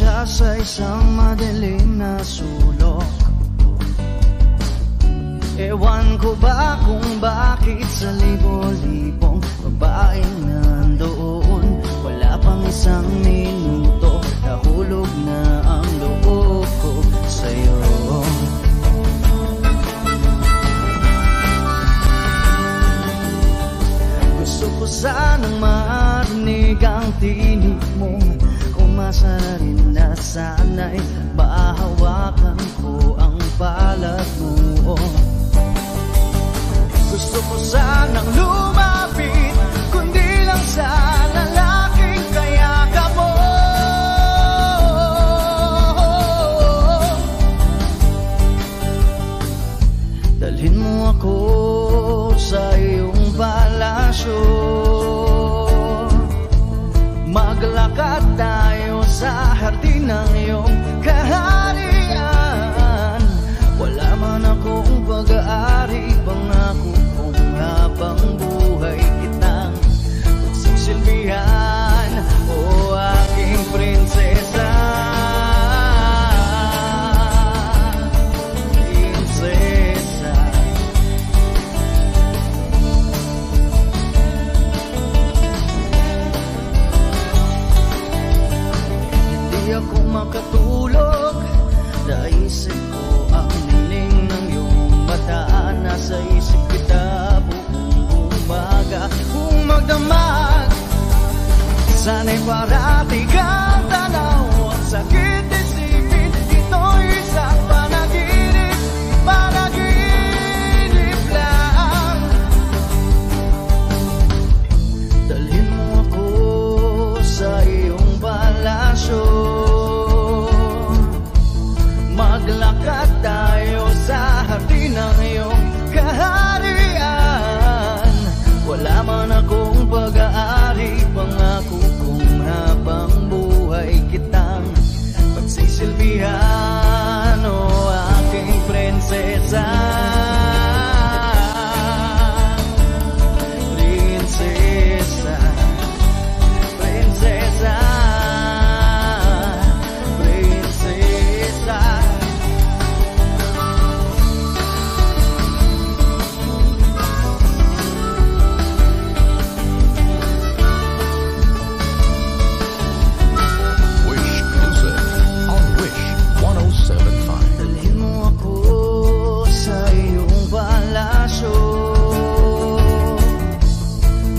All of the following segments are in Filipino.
siya sa isang madilim na sulok. Ewan ko ba kung bakit sa libo-libong babaeng nandoon, wala pang isang minuto, nahulog na ang loob ko sa'yo. Gusto ko sanang marinig ang tinig mo, umasa na rin na sana'y mahawakan ko ang balat mo. Gusto ko sanang lumapit, kundi lang sa lalaking kayakap mo. Dalhin mo ako sa iyong palasyo, maglakad tayo sa hardin ng iyong kaharian. Wala man akong pag-aari, pangako kung habang buhay kitang pagsisilbihan, o aking prinsesa. Prinsesa. Hindi ako makatulog, naisip ko ang niling ng iyong mata. Nasa isip kita buong umaga, kung magdamag sana'y parati kang tanaw. Ang sakit isipin, ito'y isang panaginip, panaginip lang. Dalhin mo ako sa iyong palasyo, maglakad tayo sa hardin ng iyong kaharian. Wala man akong pag-aari, pangako kung habang buhay kitang pagsisilbihan, o aking prinsesa. Prinsesa. Prinsesa. Prinsesa.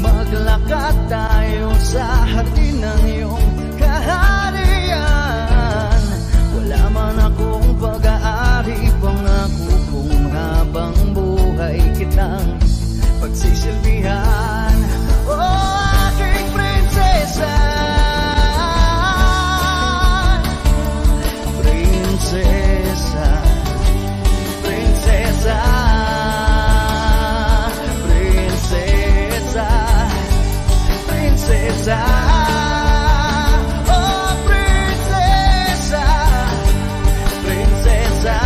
Maglakad tayo sa hardin ng iyong kaharian. Wala man akong pag-aari, pangako kung habang buhay kitang pagsisilbihan, o aking prinsesa. Prinsesa. Prinsesa. Prinsesa, oh prinsesa, prinsesa.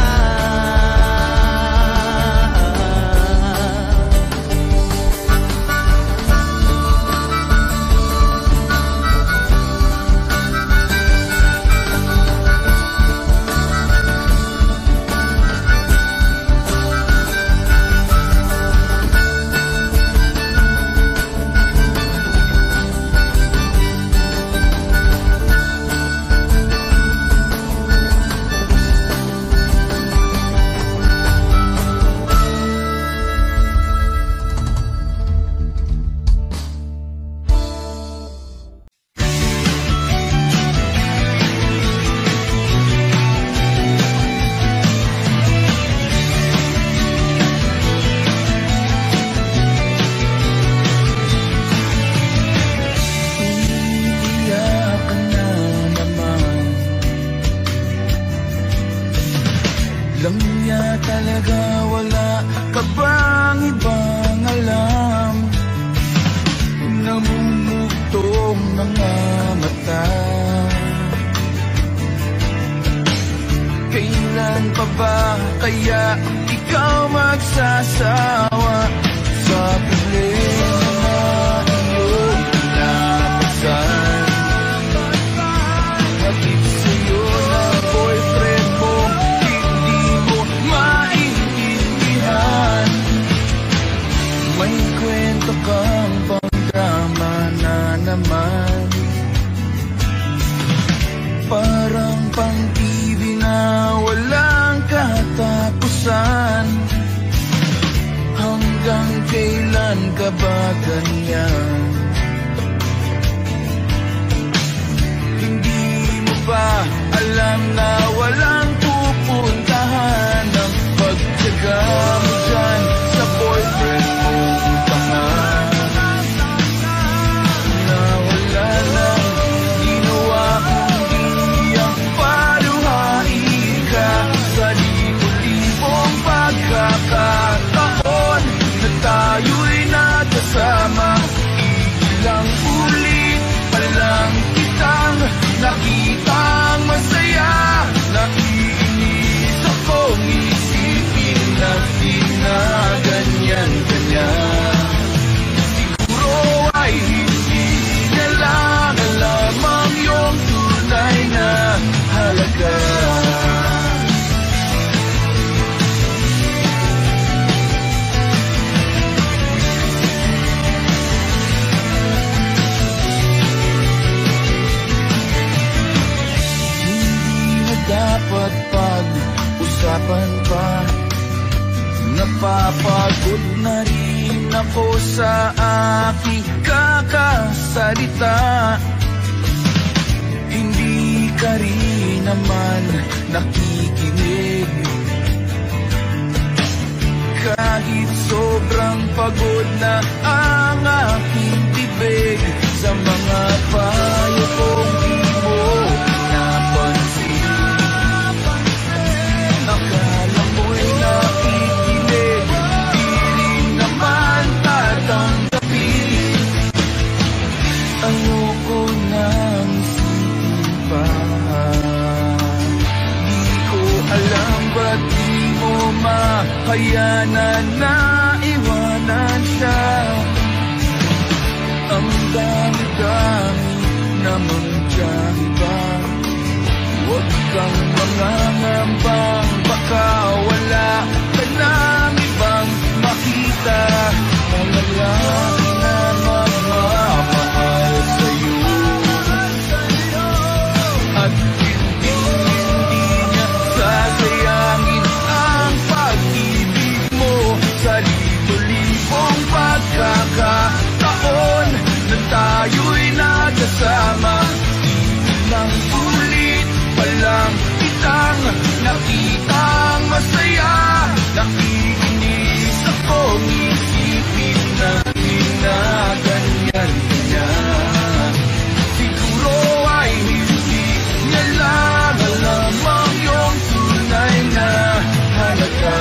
magsasawa sa piling na iyong pinapasal. Hatid sa'yo naman ka ba ganyan? Hindi mo ba alam na walang pupuntahan ang pagtyaga mo dyan sa boyfriend mong tanga? Na wala lang ginawa kundi ang paluhain ka sa libo-libong pagkakataon na tayo'y nagkasama. Ilang ulit pa lang kitang nakitang masaya. Naiinis akong isipin na di na ganyan-ganyan. Siguro ay hindi niya lang alam ang iyong tunay na halaga. Dapat pag-usapan pa. Napapagod na rin ako sa aking kakasalita. Hindi ka rin naman nakikinig. Kahit sobrang pagod na ang aking bibig sa mga payo kong di mo napansin. Akala mo'y nakikinig, di rin naman tatanggapin. Ayoko nang isipin pa. Di ko alam ba't di mo mahayanan na iwanan siya. Ang dami-dami namang tiyahin ba? Huwag kang mangangambang, baka wala ka nang ibang makita. Mga lalaki na magmamahal sa'yo at hindi niya sasayangin ang pag-ibig mo sa libo-libong pagkakataon na tayo'y nagkasama. Ilang ulit palang kitang nakitang masaya. Nakikinis akong isipin na di na ganyan-ganyan. Siguro ay hindi niya lang alam ang iyong tunay na halaga.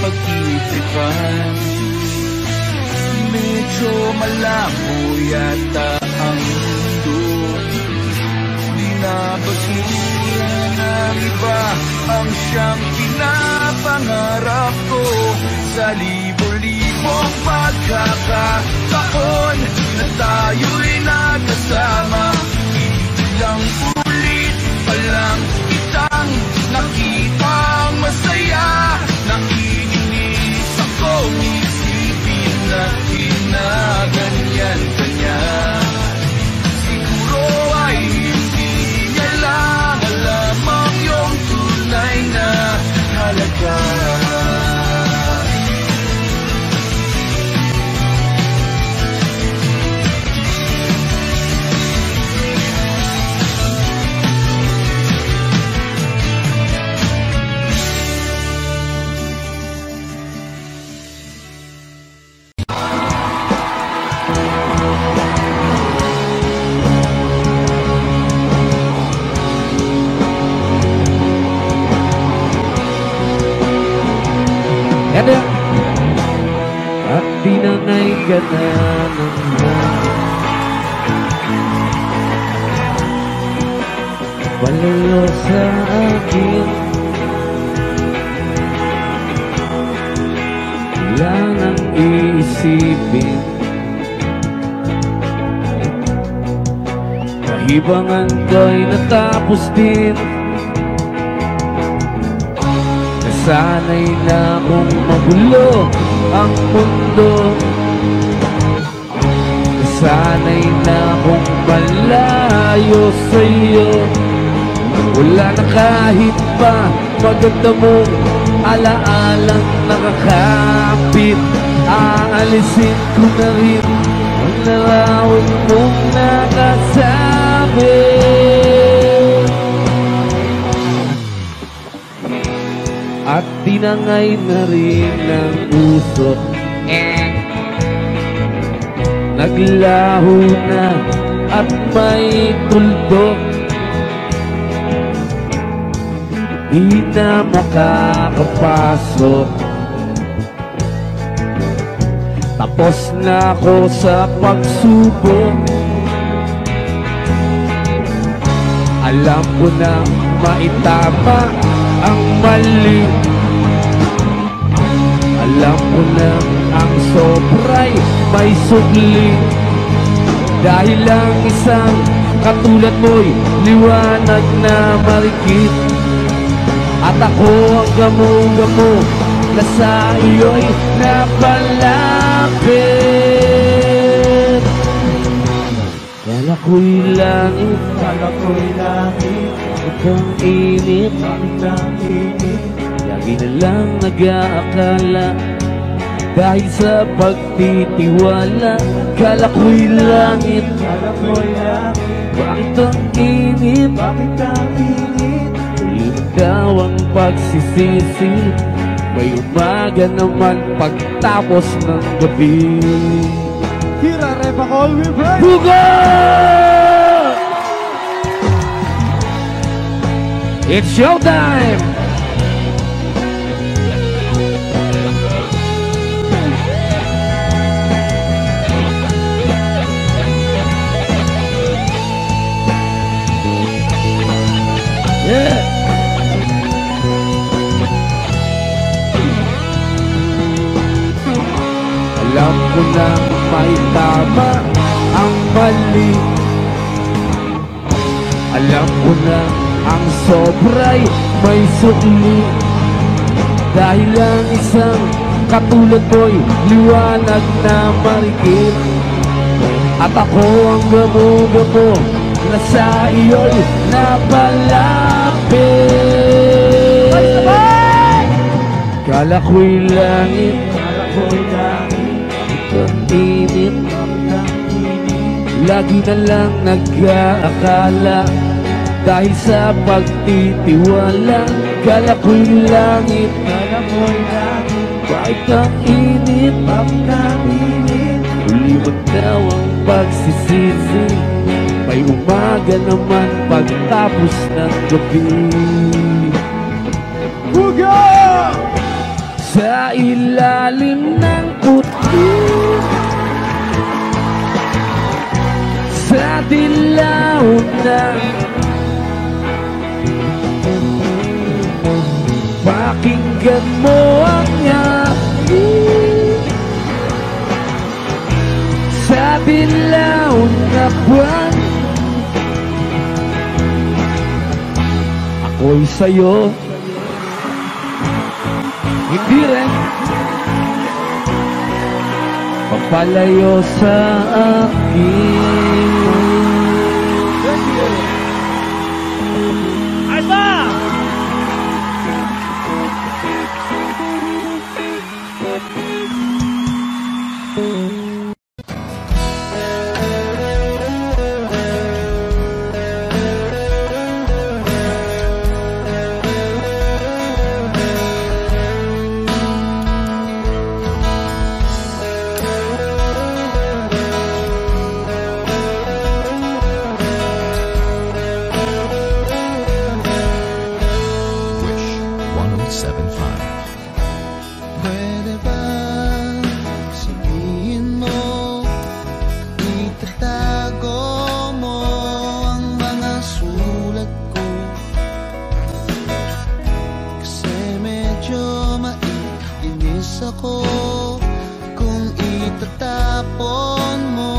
Pag-itripan, medyo malabo yata ang mundo. Di na basura ng iba ang siyang pinapangarap ko. Sa libo-libong pagkakataon na tayo'y nagkasama. Ilang ulit pa lang kitang nakitang masaya. Nakikinis akong isipin na di na ganyan-ganyan. Siguro ay hindi niya lang alam ang iyong tunay na halaga. Ada at pinangay ka na naman. Walo sa akin, lang ang iisipin. libangan ko'y natapos din. Nasanay na kung magulo ang mundo. Nasanay na kung malayo sa'yo. Wala na kahit pa maganda mong alaalang nakakapit. Aalisin ko na rin ang larawan mong nakasabi. At tinangay na rin ng usok. Naglaho na at may tuldok. Di na makakapasok. Tapos na ako sa pagsubok. Alam ko na maitama ang mali. Alam ko na ang sobra'y may sugli. Dahil lang isang katulad mo'y liwanag na marikit. At ako ang gamo-gamo na sa iyo'y napalapit. Kala ko'y langit, Kala ko'y langit, ang init, ang init. lagi na lang nag-aakala. Dahil sa pagtitiwala, kala ko'y langit, Kala ko'y langit, bakit ang init? bakit ang init? Ulit daw ang pagsisisi, may umaga naman pagtapos ng gabi. Hira Reba Call with her. Bugo! It's showtime! Yeah! Alam ko na may tama ang mali. Alam ko na ang sobra'y may sukli. Dahil lang isang katulad mo'y liwanag na marikit. At ako ang gamo-gamo na sa iyo'y napalapit. Kala ko'y langit, Kala ko'y langit, ang init, ang init. lagi na lang nag-aakala. Dahil sa pagtitiwala, kala ko'y langit, Kala ko'y langit, bakit ang init? bakit ang init? Uliwag daw ang pagsisisi, may umaga naman pagtapos ng gabi. Bugo! Sa ilalim ng puti, sa dilaw na pakinggan mo ang yapi. Sa dilaw na buwan, ako'y sa'yo, hindi rin papalayo sa akin. Ayos ba? Pwede ba sabihin mo, itatago mo ang mga sulat ko? Kasi medyo maiinis ako kung itatapon mo.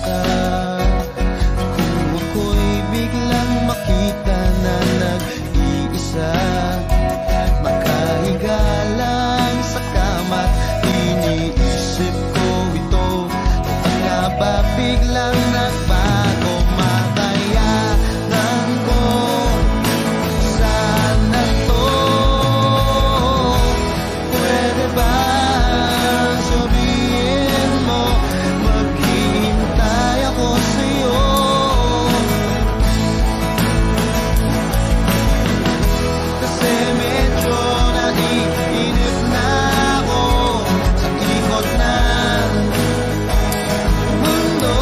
ka. Kung ako'y biglang makita na nag-iisa, makahiga lang sa kama't iniisip ko ito, kung nga ba biglang nagbago, makayanan ko sana to. Pwede ba sabihin mo, maghihintay ako sa'yo? Kasi medyo naiinip na ako sa ikot ng mundo.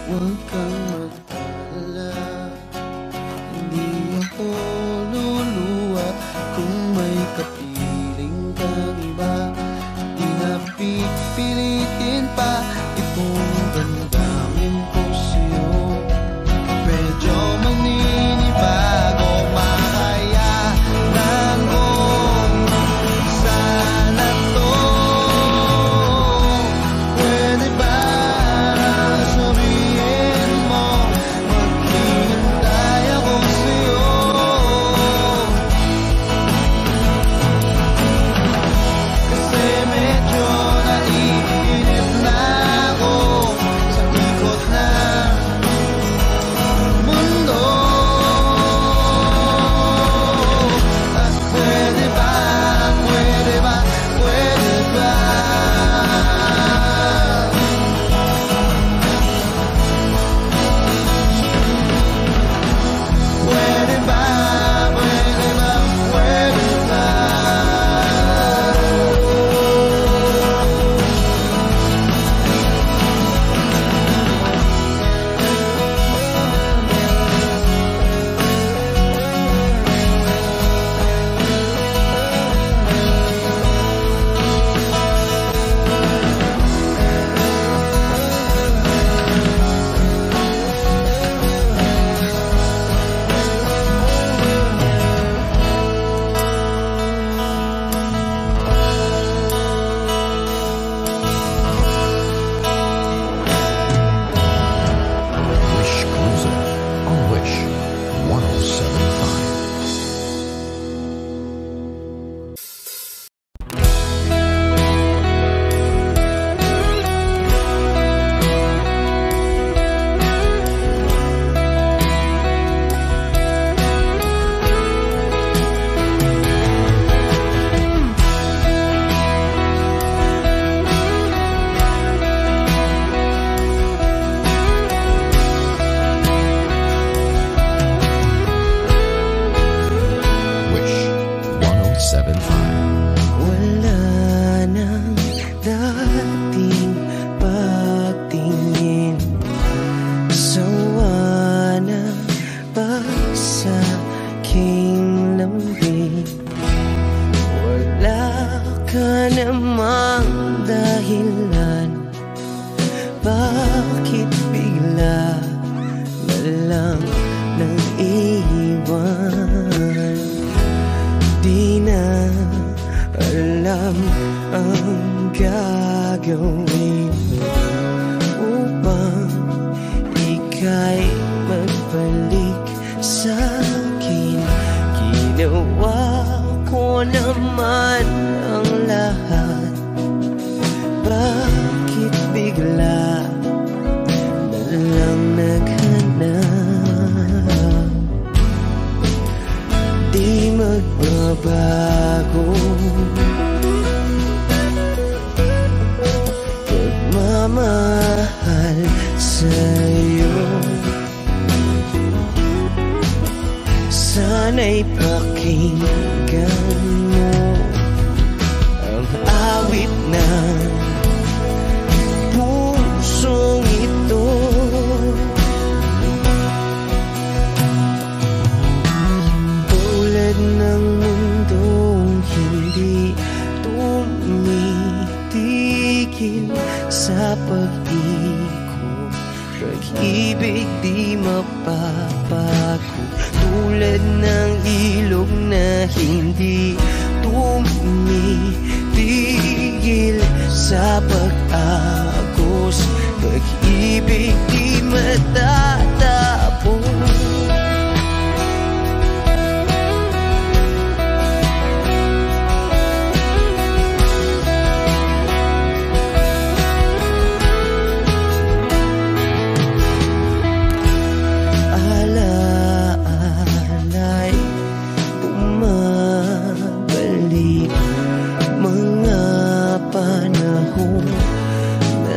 Huwag kang mag-alala, hindi ako luluwa. Kung may kapiling kang iba, di na pipilitin pa itong damdamin ko sa'yo. Medyo maninibago, makayanan ko sana to. Pwede ba sabihin mo, maghihintay ako sa'yo? Kasi medyo naiinip na ako sa ikot ng mundo. At pwede ba, pwede ba, pwede ba? Pwede ba, pwede ba, pwede ba? Wish Cruiser on Wish 107.5. Wish 107.5. Wala nang dating pagtingin, sawa na ba sa aking lambing? Wala ka namang dahilan, bakit bigla na lang nang iwan? Di na alam ang gagawin upang ika'y magbalik sa'kin. Ginawa ko naman ang lahat, bakit bigla na lang naghanap? Di magbabago pag-ibig di mapapago, tulad ng ilog na hindi tumitigil sa pag-agos, pag-ibig di matatapos.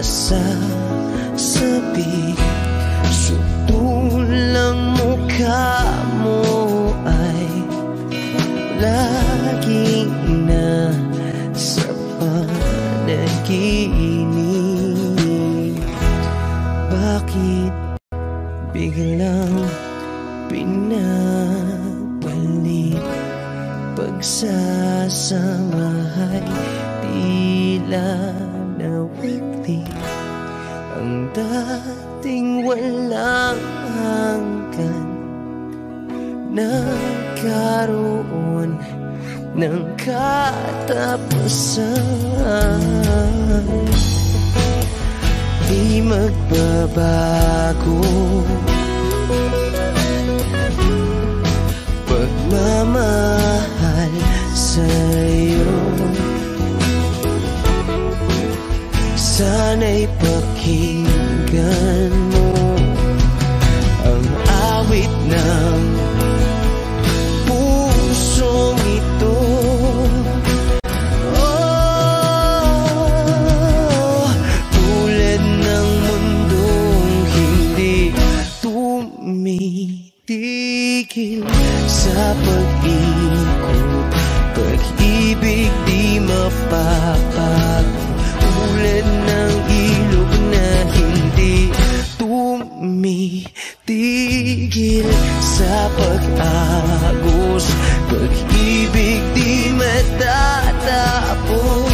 Sasabi, sutulang mukha mo ay lagi na sa panaginip. Bakit biglang pinabalik? Pagsasamahay tila nawagli, ang dating walang hanggan nagkaroon ng katapusan. Di magbabago pagmamahal sa'yo. Sana'y pakinggan mo ang awit ng pusong ito. Oh, tulad ng mundong hindi tumitigil sa pag-ikot, pag-ibig di mapapago, tulad ng ilog na hindi tumitigil sa pag-agos, pag-ibig di matatapos.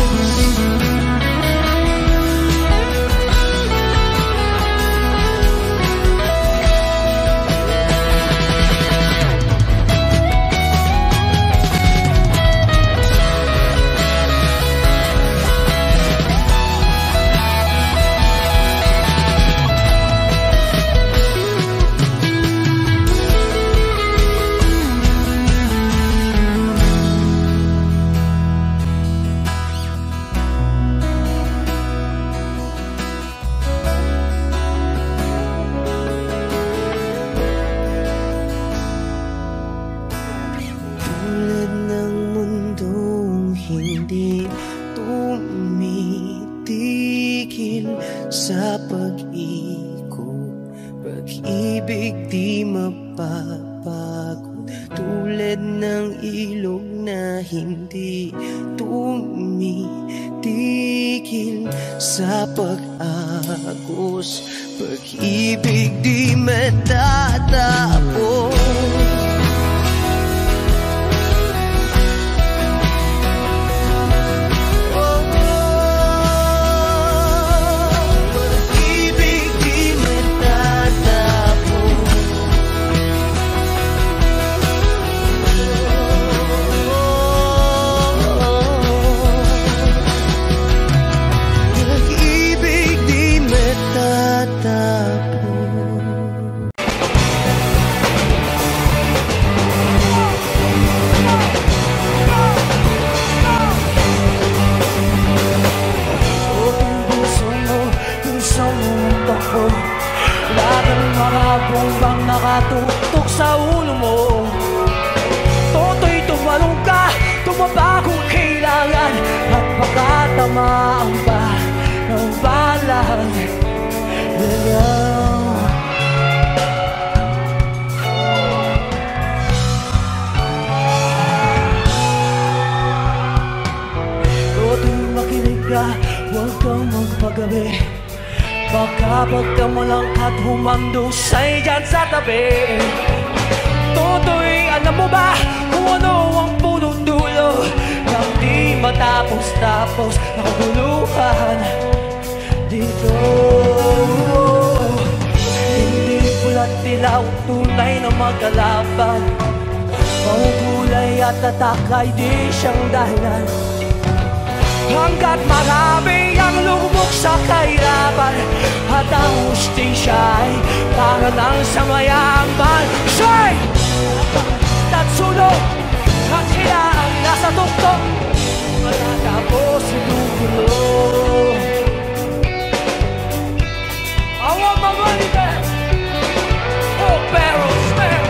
Sa pag-ikot, pag-ibig di mapapagod, tulad ng ilog na hindi tumitigil sa pag-agos, pag-ibig di matatapos. Bombang nakatutok sa ulo mo, toto'y tumalong ka, tumaba kung kailangan, at makatamaan pa ng balang lalaw. Toto'y makinig ka, huwag kang magpagabi, baka pagkamulang at humandusay dyan sa tabi. Toto'y alam mo ba kung ano ang punong dulo ng di matapos-tapos na kaguluhan dito? magkalaban. Mahuhulay at tatak ay di siyang dahilan. Hanggat marami ang lubog sa kahirapan, at ang hustisya ay para lang sa mayaman. Say! Tatsulog at sila ang nasa tuktok, matatapos ito gulo. Awang mamalite! Oh, pero spare!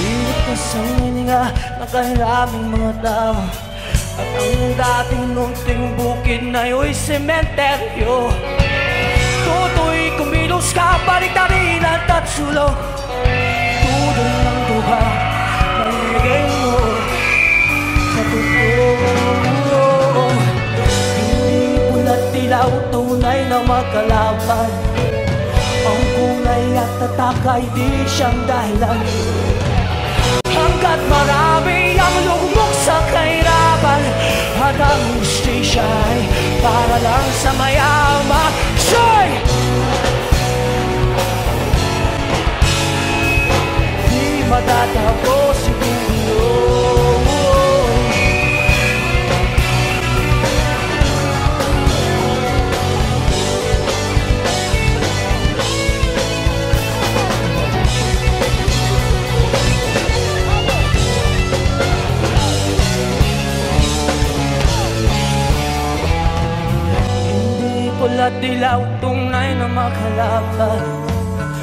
Iwit na sa hininga ng kahiraming mga tao, at ang dating nunting bukid na iyo'y sementeryo. Tuto'y kumilos ka, baliktarin at tatsulog. Tudol ng duha na iligay mo sa totoo. Hindi pula't dilaw, tunay na magkalaban. Ang kulay at tatak ay di siyang dahilan. Hanggat marami ang lugmok sa kahirapan, at ang hustisya ay para lang sa mayaman. Say! Di matatapos itong gulo. Pula't dilaw, tunay na makalaban.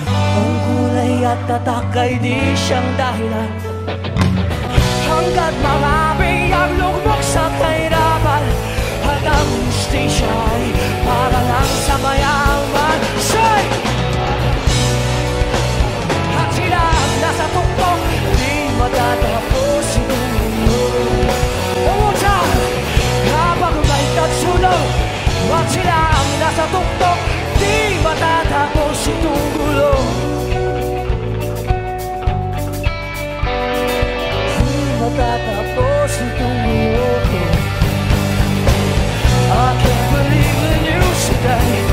Ang kulay at tatak ay di siyang dahilan. Hanggat marami ang lugmok sa kahirapan, at ang hustisya ay para lang sa mayaman. Say! At sila ang nasa tuktok, di matatapos itong mundo. Umuta habang may tatsulog, at sila ang nasa tuktok, di matatapos itong gulo. Di matatapos itong gulo. I can't believe the news today.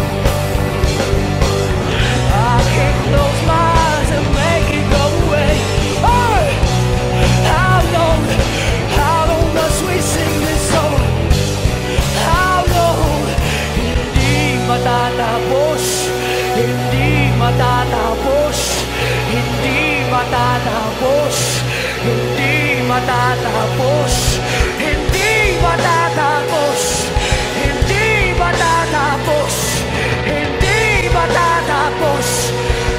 I can't close my eyes and make it go away. Oh! How long must we sing this song? How long? Matatapos, hindi matatapos, hindi matatapos, hindi matatapos, hindi matatapos, hindi matatapos, hindi matatapos,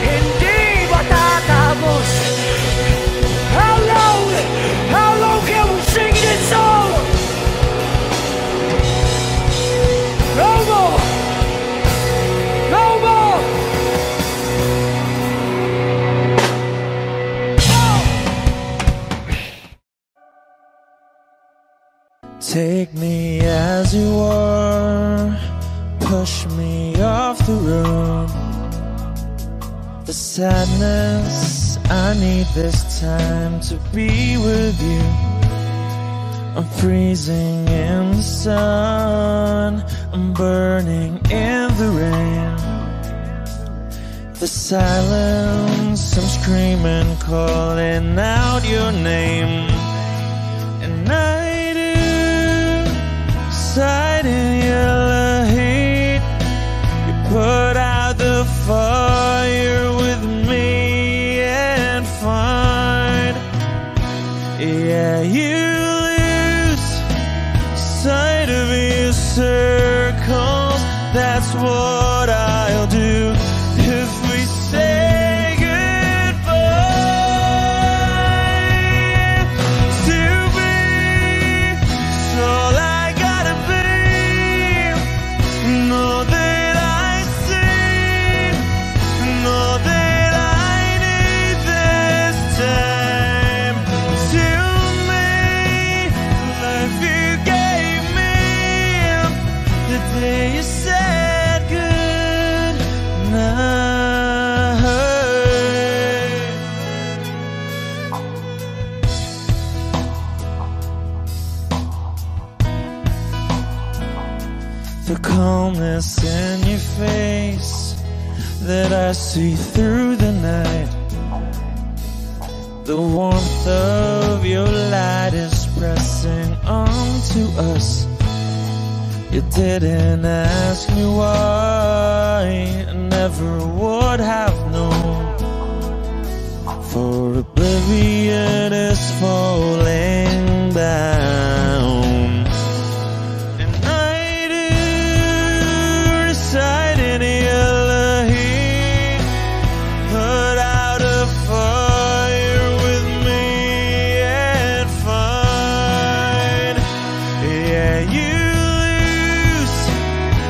hindi matatapos. How long can we sing this song? No more! No more! Take me as you are, push me off the road. The sadness, I need this time to be with you. I'm freezing in the sun, I'm burning in the rain. The silence, I'm screaming, calling out your name. And I do, sight in yellow heat. You put out the fire with me and find, yeah, you sight of your circles, that's what I'll do if we say goodbye. To be, it's all I gotta be. Know that I see, know that I need this time. To me, life you gave me the day you said good night. The calmness in your face that I see through the night. The warmth of your light is pressing onto us. You didn't ask me why, I never would have known. For oblivion is falling down, and I do reside in Elohim, put out a fire with me and find, yeah, you lose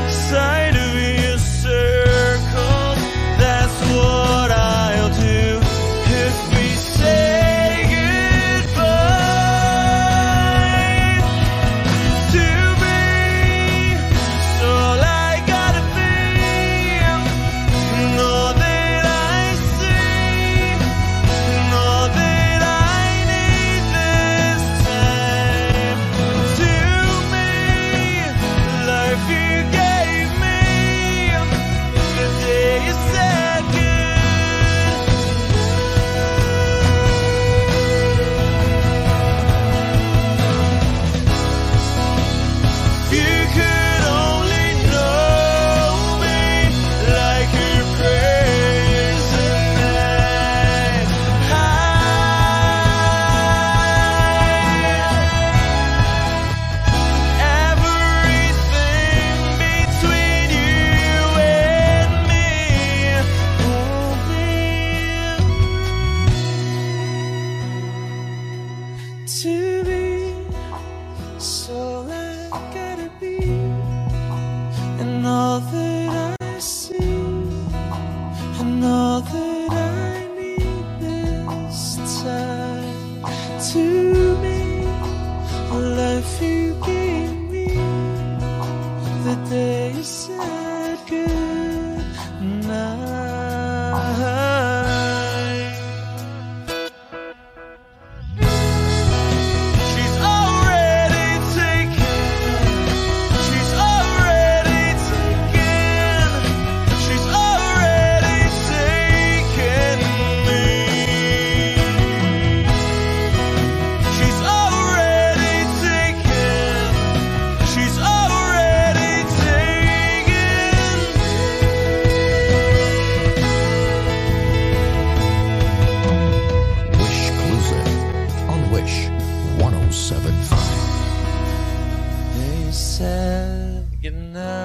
sight of your circles. That's what I'll do if we say goodbye. To me, it's all I gotta be, and all that I see, and all that I need this time. To me, life you gave me, the day you said you could only know me like your prayers tonight. Everything between you and me won't be to be. So I gotta be, and all that I see, and all that I need this time. To me, the life you gave me, the day you said good night. She's already taken. She's already taken. She's already taken me. She's already taken. She's already taken. Wish Cruiser on Wish 1075. They said goodnight.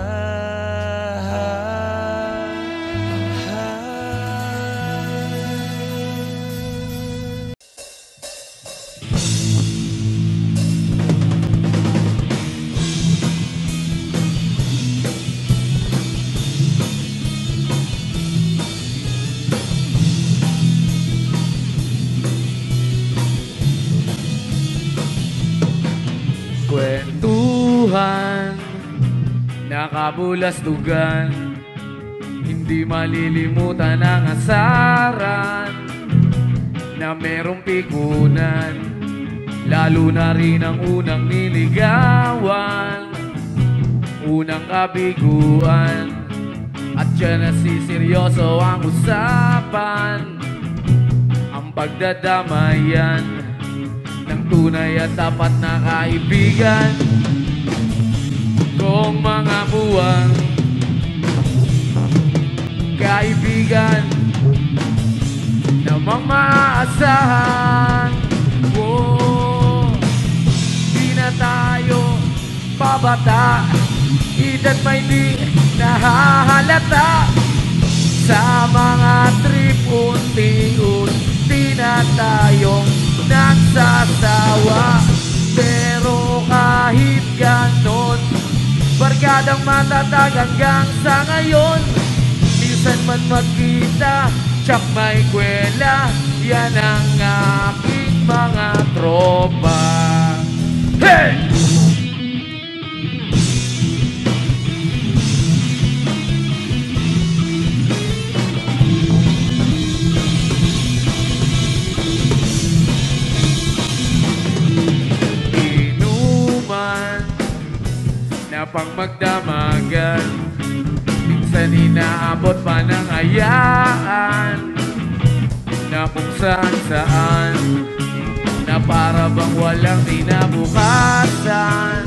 Kwentuhan, nakabulastugan, hindi malilimutan ang asaran na merong pikunan, lalo na rin ang unang niligawan, unang kabiguan, at dyan nasiseryoso ang usapan, ang pagdadamayan ng tunay at tapat na kaibigan. Kung mga buwang kaibigan namang maaasahan, oh, di na tayo pabata, edad may di nahahalata. Sa mga trip unti-unti na tayong nagsasawa, pero kahit ganon, barkadang matatag hanggang sa ngayon. Minsan man magkita, tsak may kwela, yan ang aking mga tropa. Hey! Pang magdamagan, minsan inaabot pa ng hayaan na na kung saan na para bang walang kinabukasan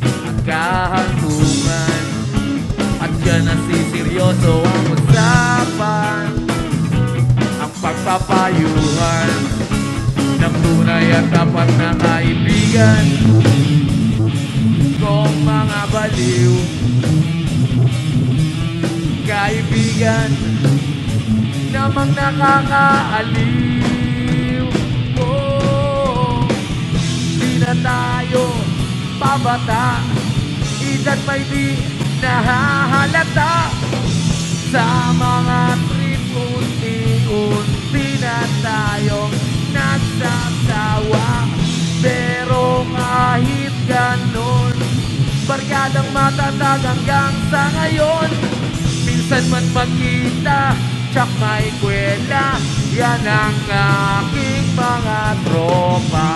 at kahantungan. At dyan na seryoso ang usapan, ang pagpapayuhan ng tunay at tapat na kaibigan kong mga baliw. Kaibigan namang nakakaaliw. Oh, di na tayo pabata, edad may di nahahalata. Sa mga trip unti-unti na tayong nagsasawa. Pero kahit ganon, barkadang matatag hanggang sa ngayon. Minsan man magkita, tsak may kwela, yan ang aking mga tropa.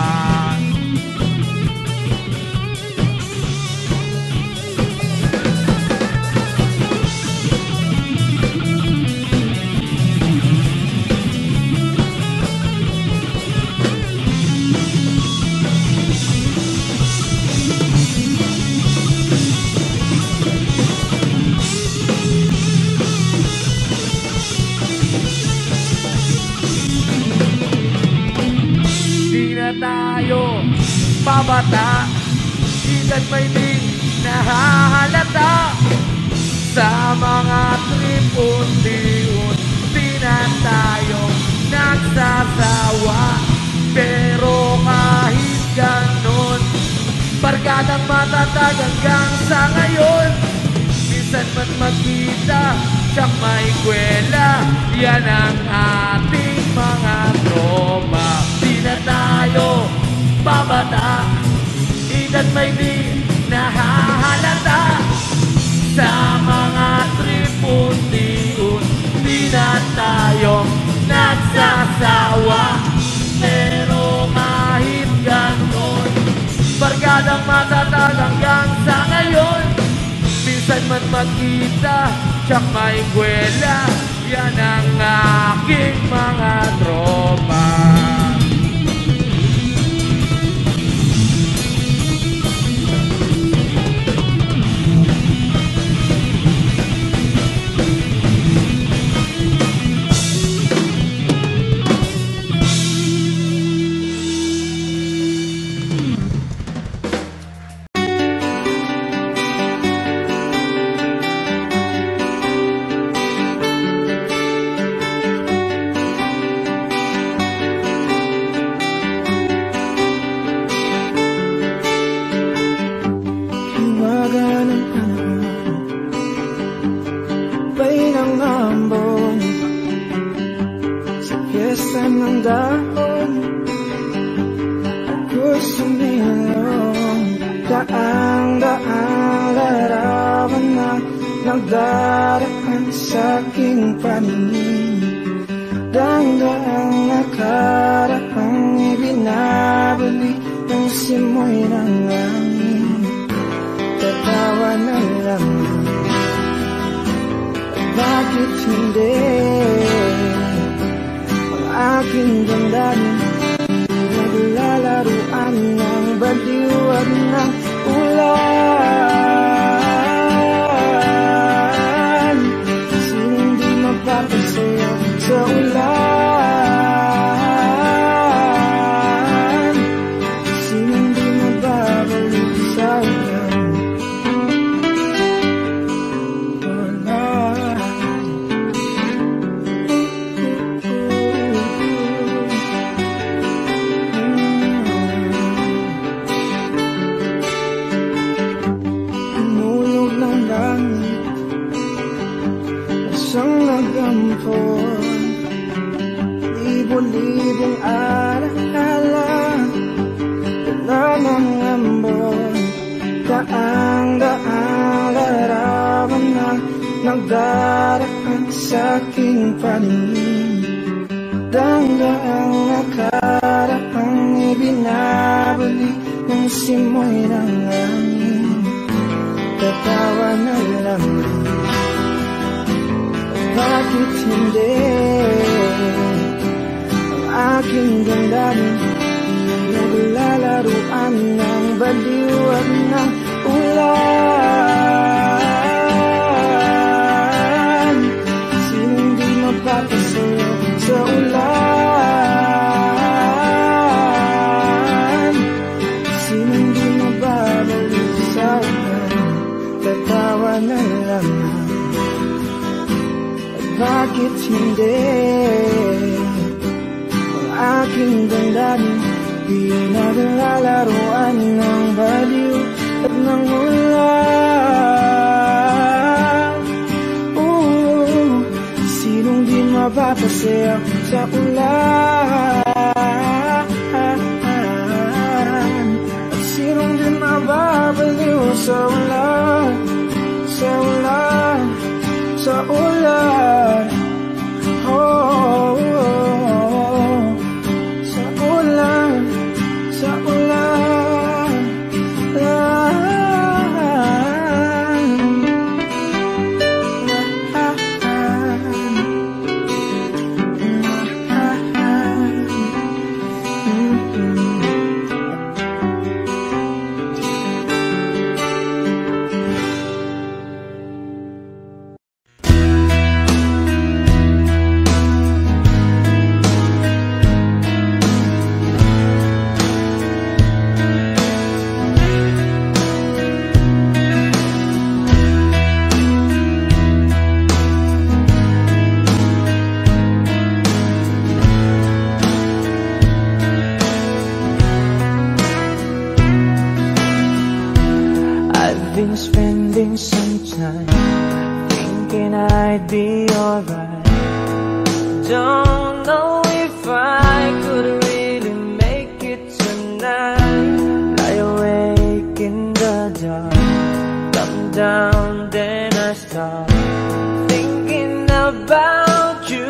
Tayo pabata, edad may di nahahalata. Sa mga trip unti-unti na tayo nagsasawa. Pero kahit ganon, barkadang matatag hanggang sa ngayon. Minsan man magkita, tsak may kwela, yan ang ating mga tropa. Di na tayo babata, edad may di nahahalata. Sa mga trip unti-unti na tayong nagsasawa. Pero kahit ganon, barkadang matatag hanggang sa ngayon. Minsan man magkita, tsak may kwela, yan ang aking mga tropa. Nagdaraan sa aking paningin, danggang nakaraang ibinabalik ng simoy ng langit. Tatawa na lang, bakit hindi? Ang aking damdamin naglalaruan ng baliwag ng ulan. Papasayaw sa ulan, sinong di mababalik sa ulan. Wala. Inulog ng langit, isang nagampon, libo-libong alaala, wala ng ambon, daang-daang larawan na nagdaraan sa aking paningin, danggang nakaraang ibinabalik ng simoy ng langit. Tatawa na lang, bakit hindi? aking damdamin Naglalaruan ng baliw at ng ulan. Sinong di mapapasayo sa ulan? Sinong di mababalik sa ulan? Tatawa na lamang. At bakit hindi ang aking damdamin di naglalaruan ng baliw at ng ulan? Sinong di mapapasaya sa ulan? At sinong di mababaliw sa ulan? Sa ulan, sa ulan. Oh, sa ulan, sa ulan. Been spending some time thinking I'd be alright. Don't know if I could really make it tonight. Lie awake in the dark, come down, then I start thinking about you.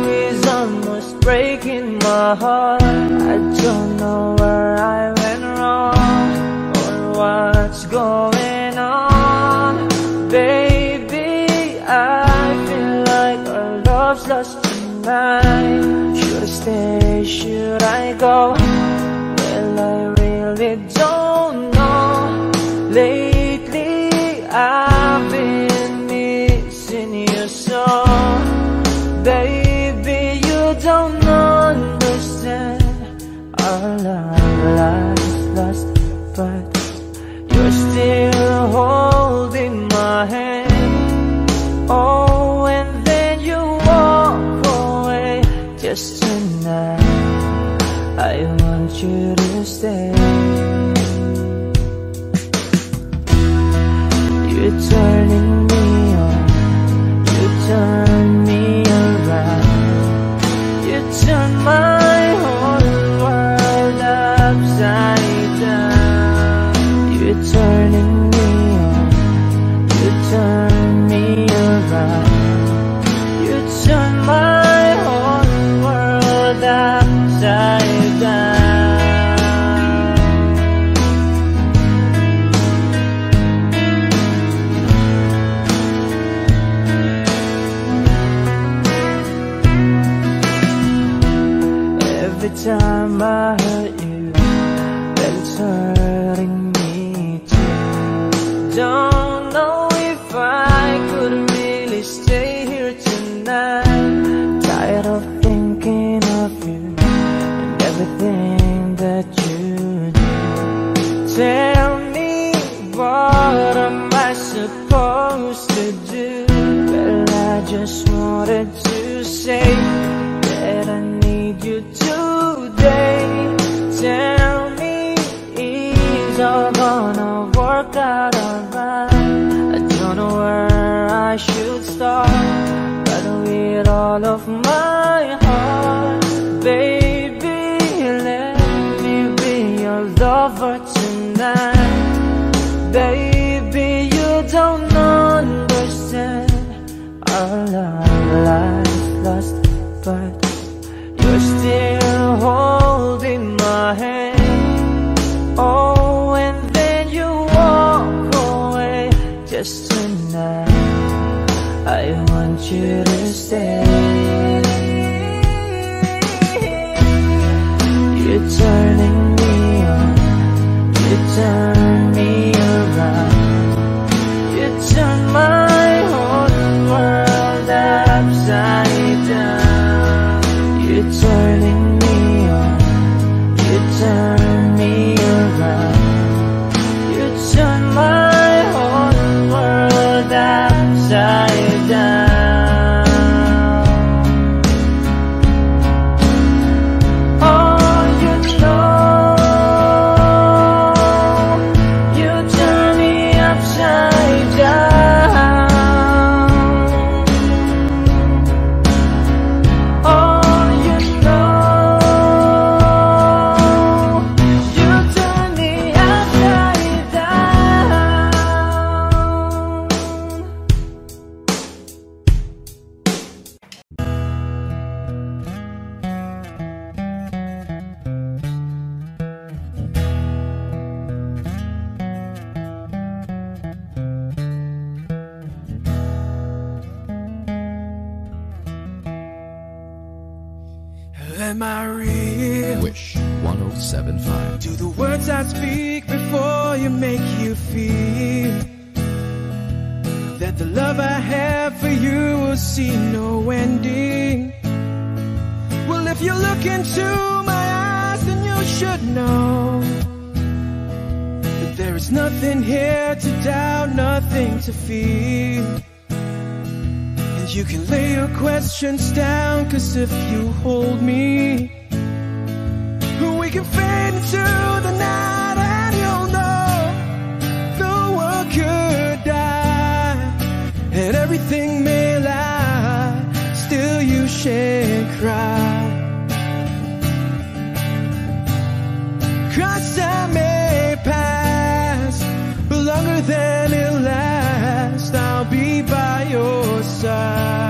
Is almost breaking my heart. I don't know where I went wrong or what's going on, baby. I feel like our love's lost tonight. Should I stay, should I go? Well, I really don't know. Lately I've been missing you so. Baby, you don't understand. Our love is lost, but you're still holding my hand. Oh, and then you walk away. Just tonight I want you to stay. You're turning me on, you turn me around. You turn my whole world upside down. You're turning me on, you turn me around. You turn my whole world upside down. Every time I hurt you, then it's hurting me too. Don't know if I could really stay here tonight. Tired of thinking of you and everything that you do. Tell me, what am I supposed to do? Well, I just wanted to say that I need you today. Tell me, is all gonna work out alright? I don't know where I should start, but with all of my heart, baby, let me be your lover tonight. Baby, you don't understand. Our love is lost, but you're still holding my hand. Oh, and then you walk away. Just tonight I want you to stay. turning me on, you turn me around, you turn my whole world upside down. You're turning me on, you turn me around, you turn my whole world upside down. Am I real? Wish 107.5. Do the words I speak before you make you feel that the love I have for you will see no ending? Well, if you look into my eyes, then you should know that there is nothing here to doubt, nothing to feel. You can lay your questions down, 'cause if you hold me, we can fade into the night and you'll know the world could die and everything may lie, still you shan't cry. 'Cause time may pass, but longer than it lasts, I'll be by your side.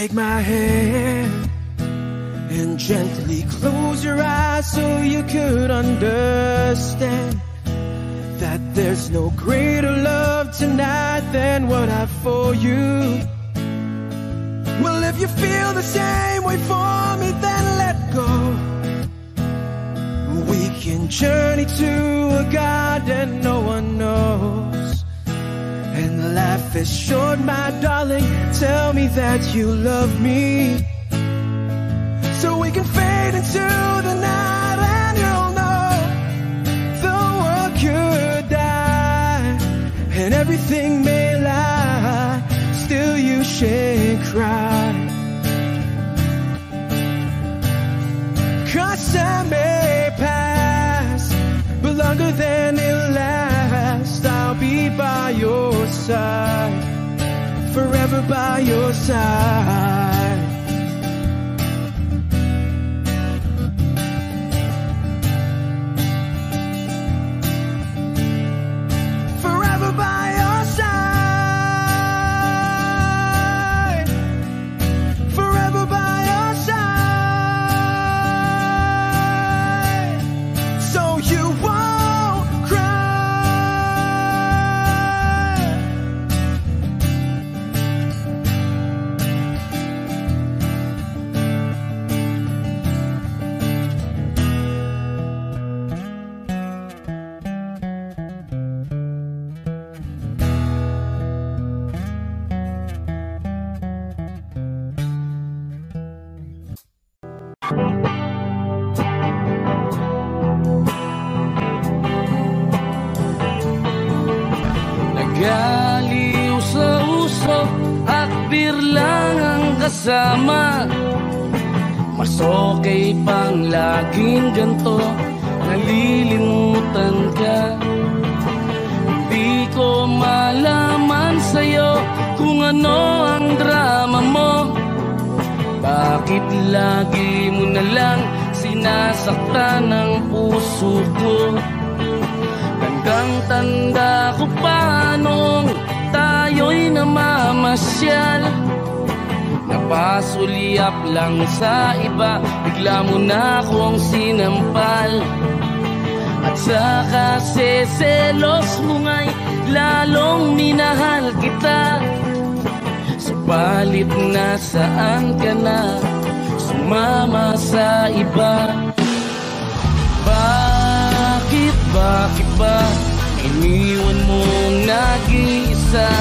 Take my hand and gently close your eyes so you could understand that there's no greater love tonight than what I've for you. Well, if you feel the same way for me, then let go. We can journey to a garden no one knows. And life is short, my darling, tell me that you love me, so we can fade into the night and you'll know the world could die and everything may lie, still you shan't cry. 'Cause time may pass, but longer than it lasts, I'll be by your side, forever by your side. Forever by your side, forever by your side, so you won't cry. Nagaliw sa usok at birlang ang kasama, mas okay pang laging ganto, nalilimutan ka. Hindi ko malaman sa'yo kung ano ang drama mo, bakit lagi mo na lang sinasaktan ang puso ko. Tandang-tanda ko pa nung tayo'y namamasyal, Kakasulyap lang sa iba, bigla mo na akong sinampal. At sa kaseselos mo nga'y lalong minahal kita. Subalit nasaan ka na, sumama sa iba. Bakit ba iniwan mong nag-iisa?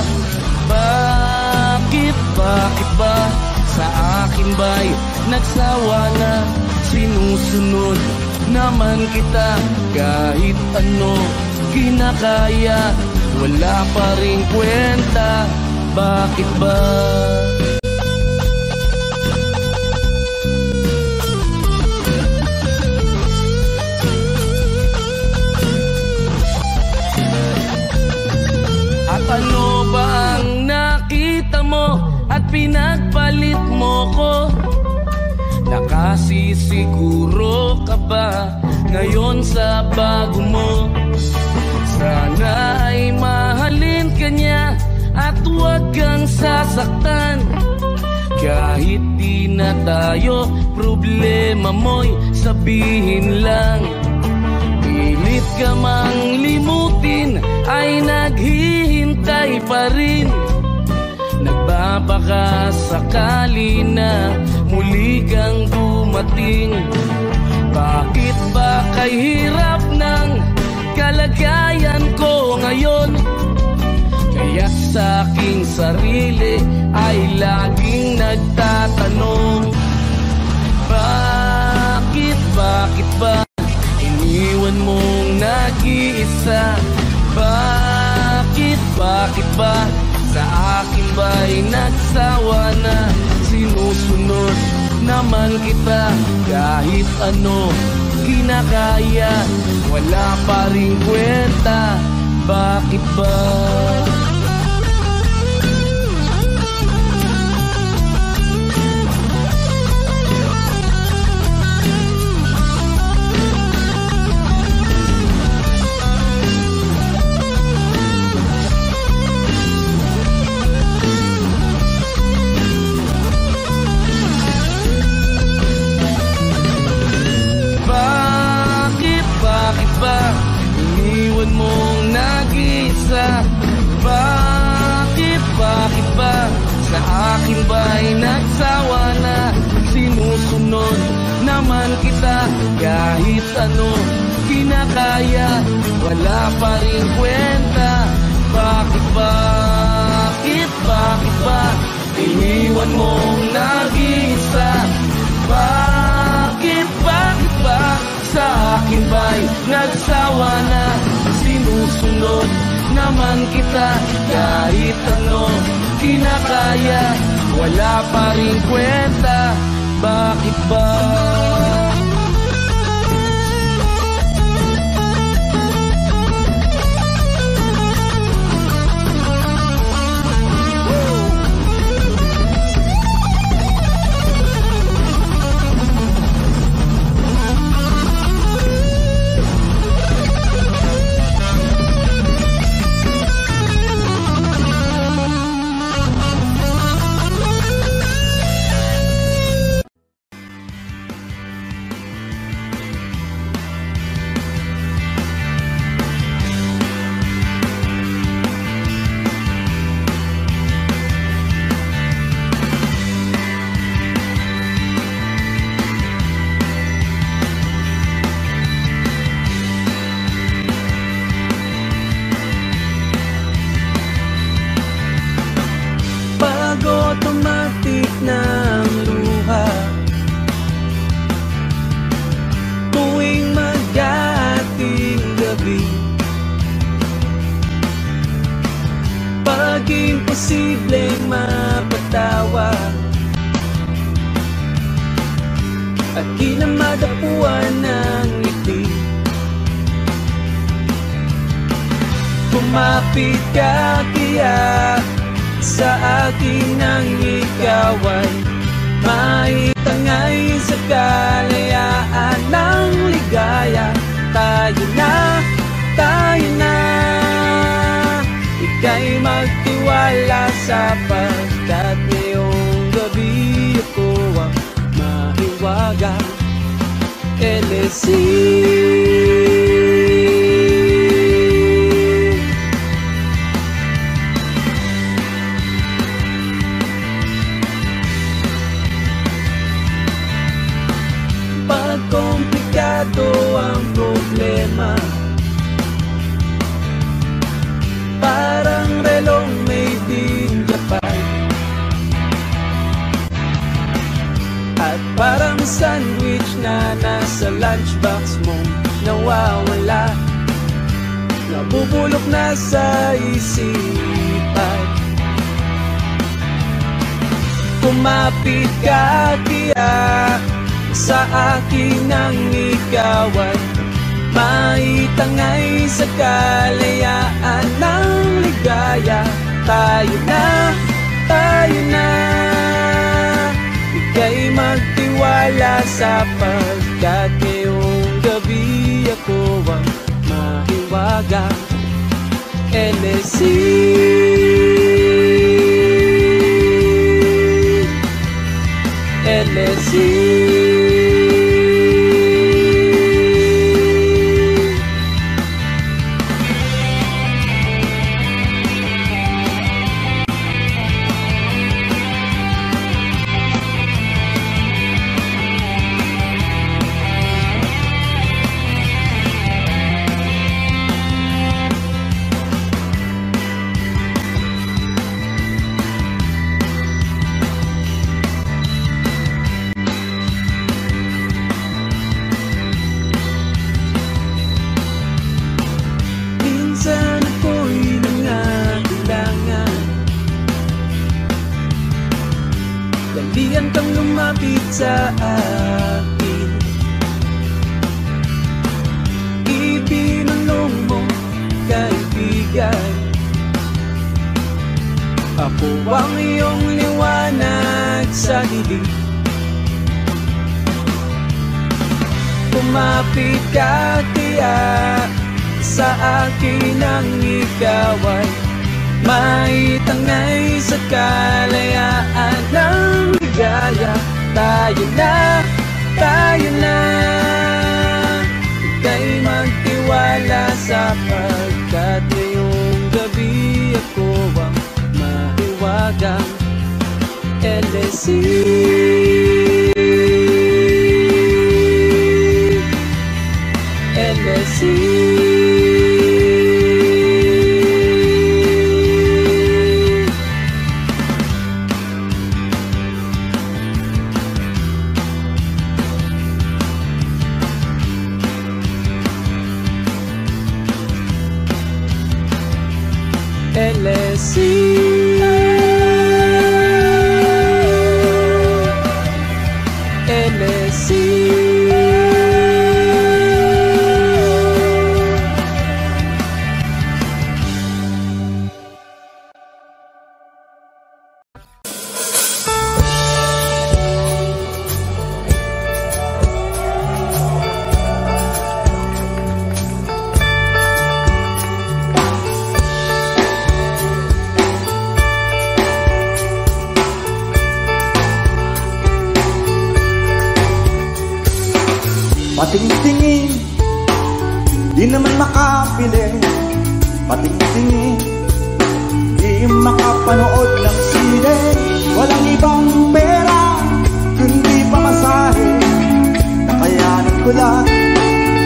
Bakit ba sa akin ba'y nagsawa na? Sinusunod naman kita kahit ano kinakaya, wala pa ring kwenta. Bakit ba? At ano ba ang nakita mo at pinagpalit mo ko? Nakasisiguro ka ba ngayon sa bago mo? Sana ay mahalin ka niya at huwag kang sasaktan. Kahit di na tayo, problema mo'y sabihin lang. Pilit ka mang limutin ay naghihintay pa rin. Nagbabaka sakali na muli kang dumating. Bakit ba kay hirap ng kalagayan ko ngayon? Kaya sa aking sarili ay laging nagtatanong, bakit ba iniwan mong nag-iisa? Bakit ba sa akin ba'y nagsawa na? Sinusunod naman kita kahit ano kinakaya, wala pa ring kwenta. Bakit ba? Bakit ba iniwan mong nag-iisa? Bakit ba sa akin ba'y nagsawa na? Sinusunod naman kita kahit ano kinakaya, wala pa rin kwenta. Bakit ba iniwan mong nag-iisa? Bakit ba sa akin ba'y nagsawa na? Sinusunod naman kita kahit ano kinakaya, wala pa rin kwenta. Bakit ba? Automatic ng luha tuwing mag-ating gabi. Pag imposibleng mapatawa at kinamadapuan ng ngiti, kumapit ka kaya sa akin ang ikaw ay maitangay sa kalayaan ng ligaya. Tayo na, ika'y magtiwala sapagkat ngayong gabi ako mahiwagang LSC. Pag komplikado ang problema, parang relong may tinglapan, at parang sandwich na nasa lunchbox mo nawawala, nabubulok na sa isipan. Kumapit ka kaya sa akin ang ikaw at maitangay sa kalayaan ng ligaya. Tayo na, ika'y magtiwala sapagkat ngayong gabi ako ang mahiwagang LSC. LSC. Minsan ako'y nangangailangan, dalian kang lumapit sa akin, ibinulong mo kaibigan. Ako ang iyong liwanag sa dilim. Kumapit ka kaya sa akin ang ikaw ay maitangay sa kalayaan ng ligaya. Tayo na, ika'y magtiwala sapagkat ngayong gabi ako ang mahiwagang LSC. LSC. LSC. LSC. Patingtingin, di naman makapili. Patingtingin, di makapanood ng sine. Walang ibang pera, kundi pamasahe. Nakayanan ko lang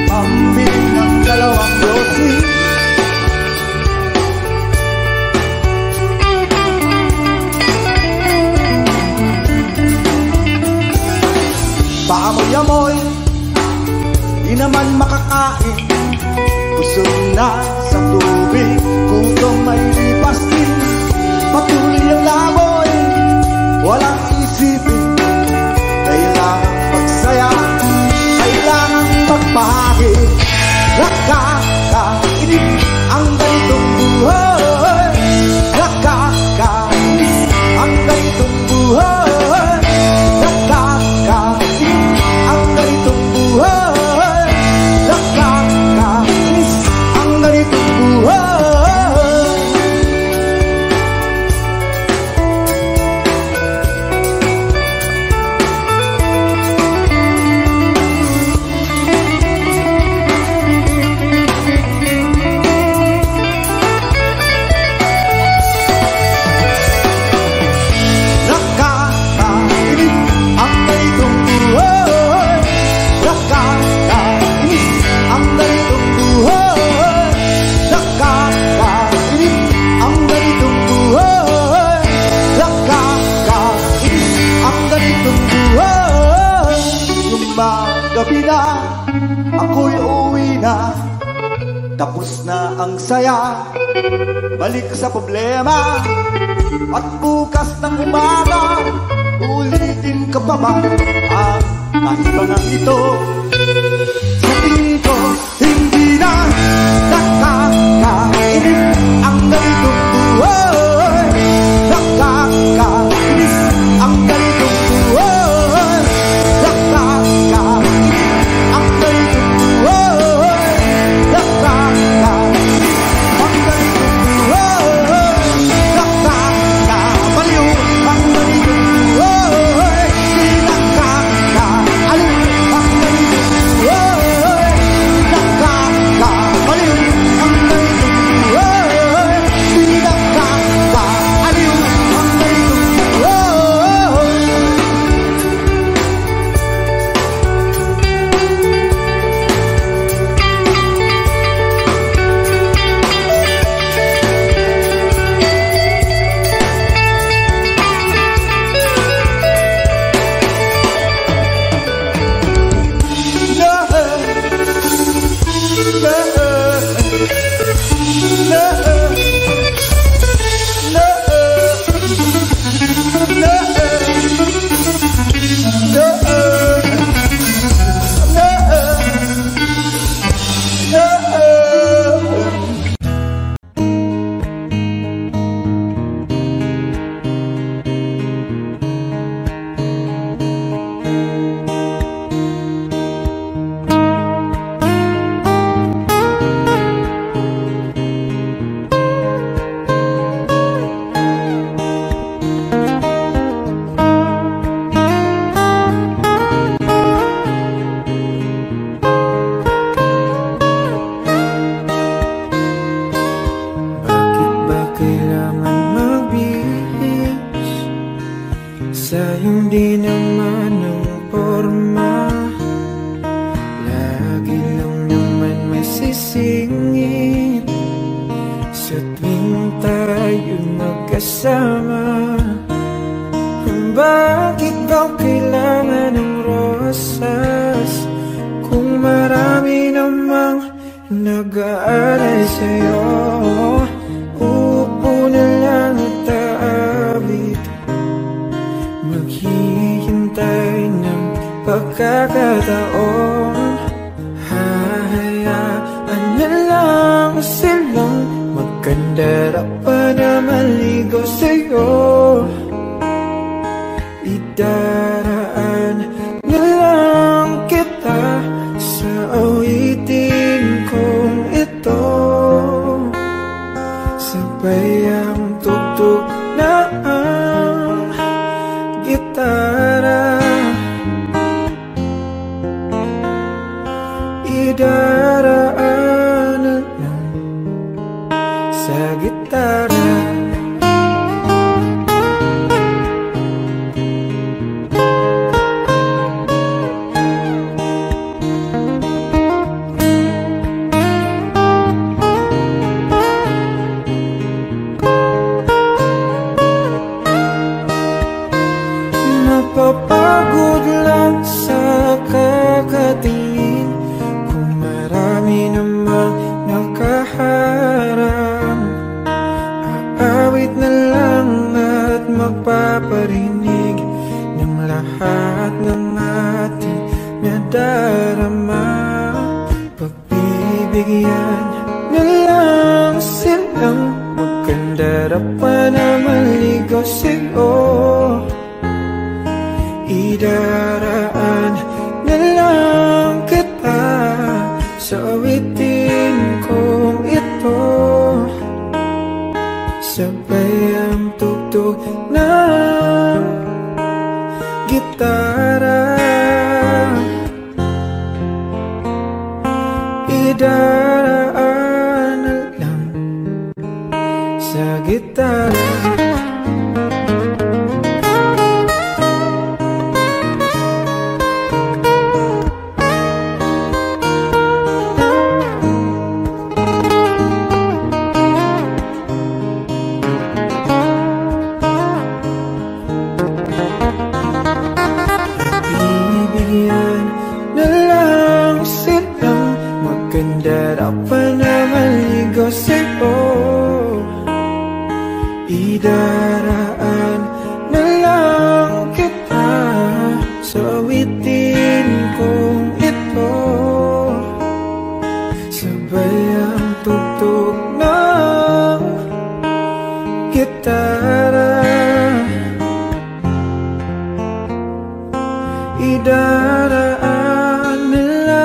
pambili ng 2 dosis. Paamoy-amoy, di naman makakain. Busog na sa tubig, gutom may lipas din. Patuloy ang laboy, walang isipin. Kailangan magsaya, kailangan magsaya. Balik ka sa problema, at bukas ng umaga ulitin ka pa ba ang kaibangang ito? Sa tingin ko, hindi na nakakainis ang ganitong buhay. Nakakainis ang ganitong buhay. Nakakainis ang ganitong buhay. Nakakainis ang ganitong buhay. Nakakabaliw ang ganitong buhay. Nakakaliw ang ganitong buhay. Nakakabaliw ang ganitong buhay. Nakakaliw ang ganitong buhay. Bakit ba kailangan magbihis sa hindi naman ng forma? Lagi lang naman may sisingit sa tuwing tayo magkasama. Bakit ba kailangan ng rosas kung marami namang nag-aalay sa'yo? Uupo na lang at aabit, maghihintay ng pagkakataon. Hahayaan na lang silang magkandara pa na maligo sa'yo. Idaraan na lang kita sa awitin kong ito. Sabay ang tugtog na ang gitara. Idaraan na lang sa gitara. Napapagod lang sa kakatingin kung marami namang nakaharang. Aawit na lang at magpaparinig ng lahat ng ating nadarama. Pagbibigyan na lang silang magkandara pa na maligo sa'yo. Idaraan na lang kita sa awitin kong ito. Sabay ang tugtog ng gitara. Idaraan na lang sa gitara. Bibigyan na lang silang magkandara pa na maligo sa'yo. Idaraan na lang kita sa awitin kong ito, sabay ang tugtog ng gitara. Idaraan na lang.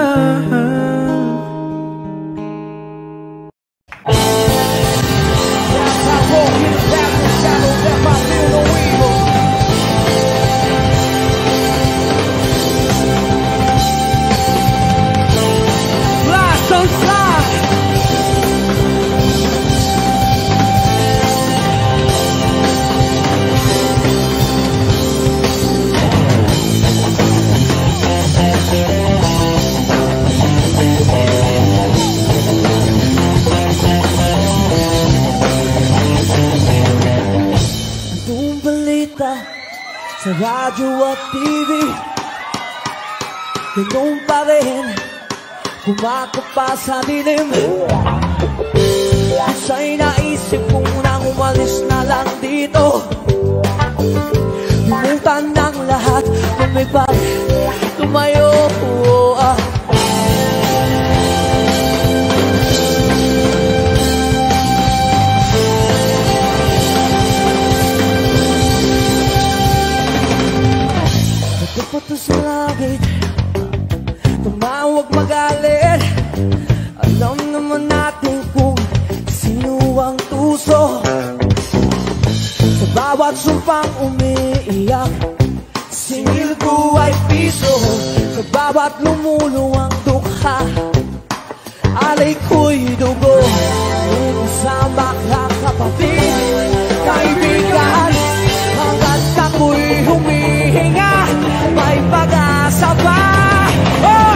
Sa radyo at TV, ganun pa rin, kumakapa sa dilim. Sa'y naisip kong nang umalis na lang dito, limutan ng lahat, lumipad, tumayo. Nagpapato sa langit, tumawag magalit. Alam naman natin kung sino ang tuso. Sa bawat sumpang umiiyak, singil ko ay piso. Sa bawat lumuluwang dukha, alay ko'y dugo. Kasama ka kapatid, kaibigan, hanggat ako'y humihinga, may pag-asa pa. Oh!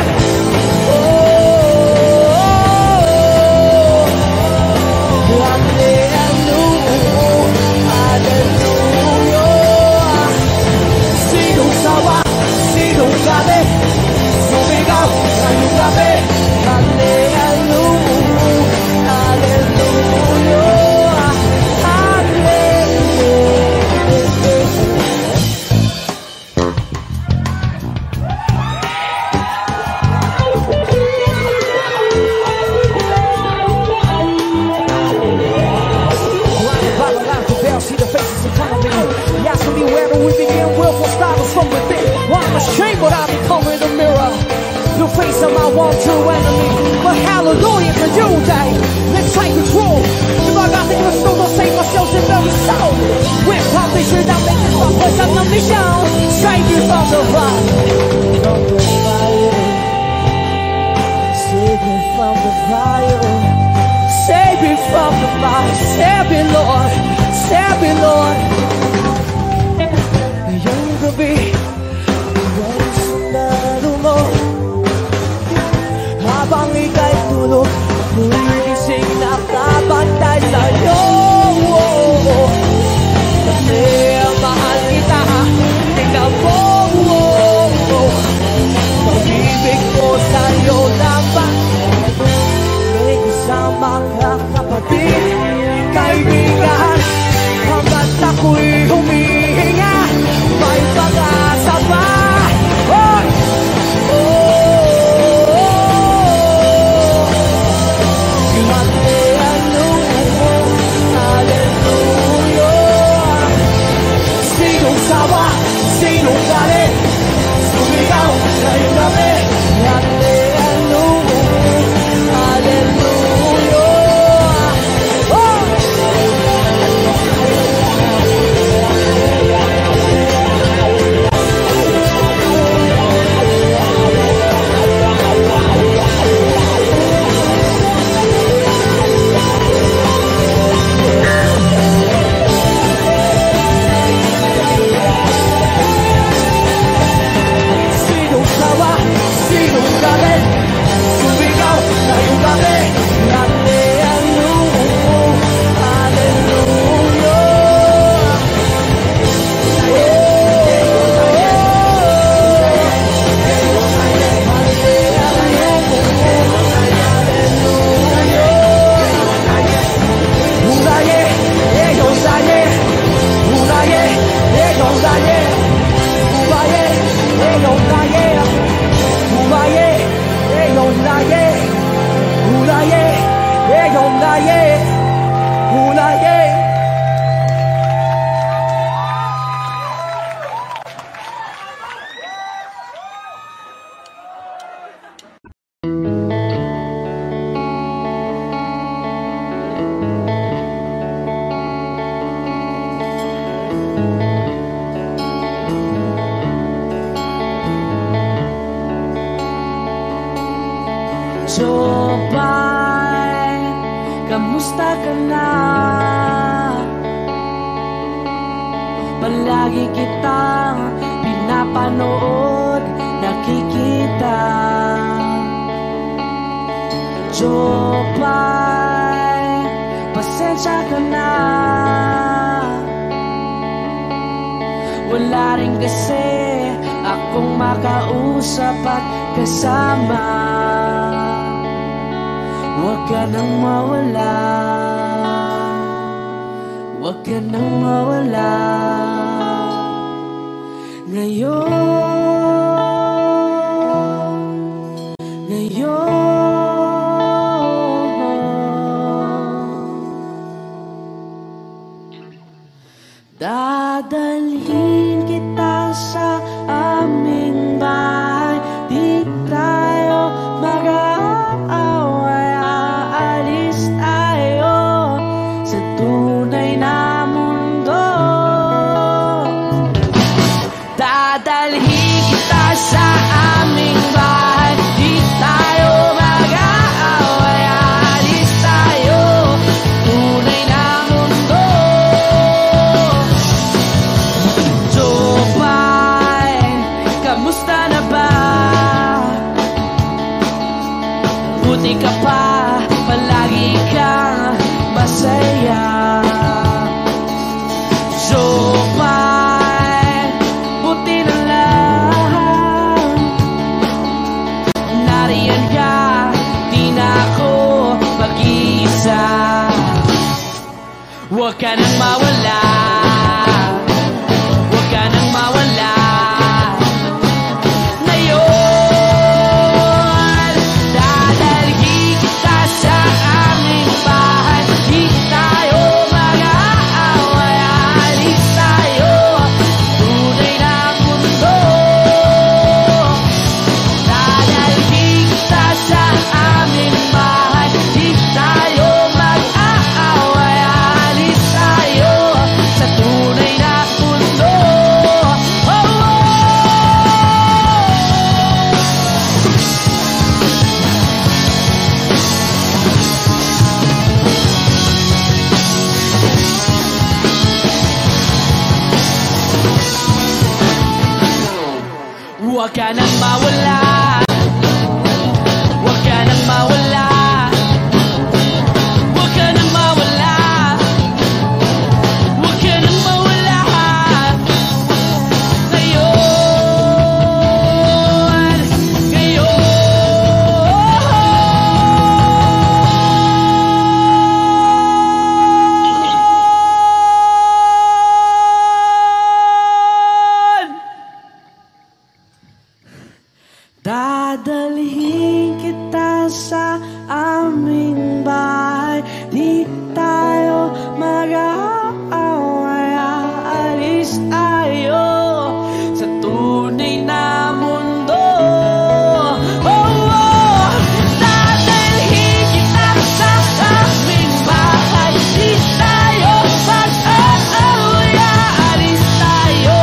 Sinong sawa, sinong gabi, sumigaw, ngayong gabi. But I become in the mirror, the face of my one true enemy. But hallelujah to you, day. Let's take control. If I got things to still don't save myself in very soul. With foundation, I'm making my voice on the mission. Save you from the fire. Save me from the fire. Save me from the fire. Save me, Lord. Save me, Lord. Yung gabi, habang ika'y tulog, gumising nakabantay sa'yo. Kasi mahal kita, tingnan mo. Pag-ibig ko sa'yo lamang. May kasama ka kapatid, kaibigan, hanggat ako'y humihinga, may pag-asa pa. Sinong galit, sumigaw, ngayong gabi. kamusta ka na? Palagi kitang pinapanood, nakikita. Jopay, pasensya ka na. Wala rin kasi akong makausap at kasama. Huwag ka nang mawala, huwag ka nang mawala. Ngayon, dadalhin kita sa aming bahay. Di tayo mag-aaway, aalis tayo sa tunay na mundo. Dadalhin kita sa aming bahay. Di tayo mag-aaway, aalis tayo tunay na mundo. Jopay, kamusta na ba? Buti ka pa, palagi kang masaya. Jopay, buti na lang nariyan ka, di na ako mag-iisa. Huwag ka nang mawala, huwag ka nang mawala. Ngayon, dadalhin kita sa aming bahay. Di tayo mag-aaway, aalis tayo tunay na mundo. Dadalhin kita sa aming bahay. Di tayo mag-aaway, aalis tayo sa tunay na mundo. Oh, oh. Huwag ka nang mawala, huwag ka nang mawala, huwag ka nang mawala, huwag ka nang mawala. Ngayon, dadalhin kita sa aming bahay. Di tayo mag-aaway, aalis tayo sa tunay na mundo. Oh, oh. Dadalhin kita sa aming bahay. Di tayo mag-aaway, aalis tayo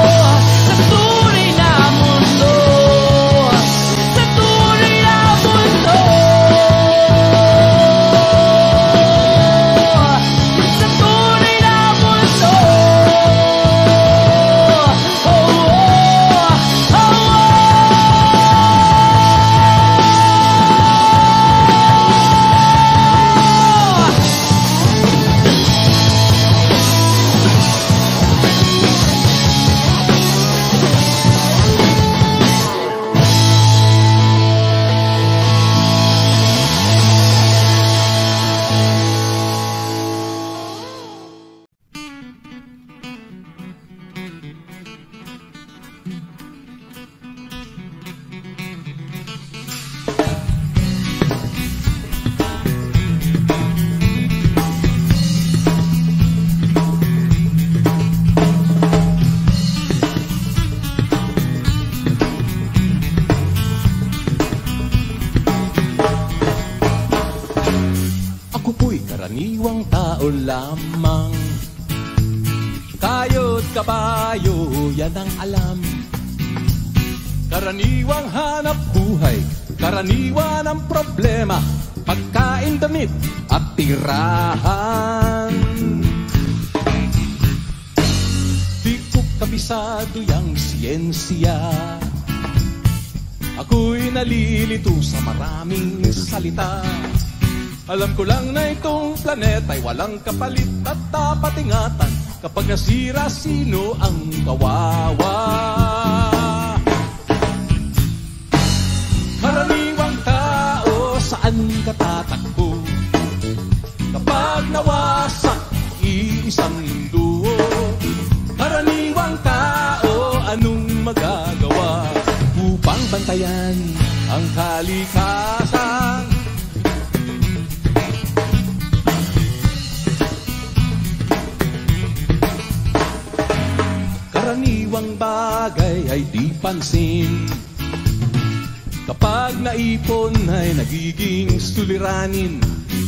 sa tunay na mundo. Sa tunay na mundo. Sa tunay na mundo. Oh, oh, oh, oh. Ako po'y karaniwang tao lamang. Kayo't kabayo, yan ang alam. Karaniwang hanap buhay, karaniwan ang problema. pagkain, damit at tirahan. Di ko kabisado yang siyensya, ako'y nalilito sa maraming salita. Alam ko lang na itong planeta'y walang kapalit at dapat ingatan. Kapag nasira, sino ang kawawa? Karaniwang tao, saan ka tatakbo? Kapag nawasak, iisang mundo. Karaniwang tao, anong magagawa upang bantayan ang kalikasan? Karaniwang bagay ay di pansin, kapag naipon ay nagiging suliranin.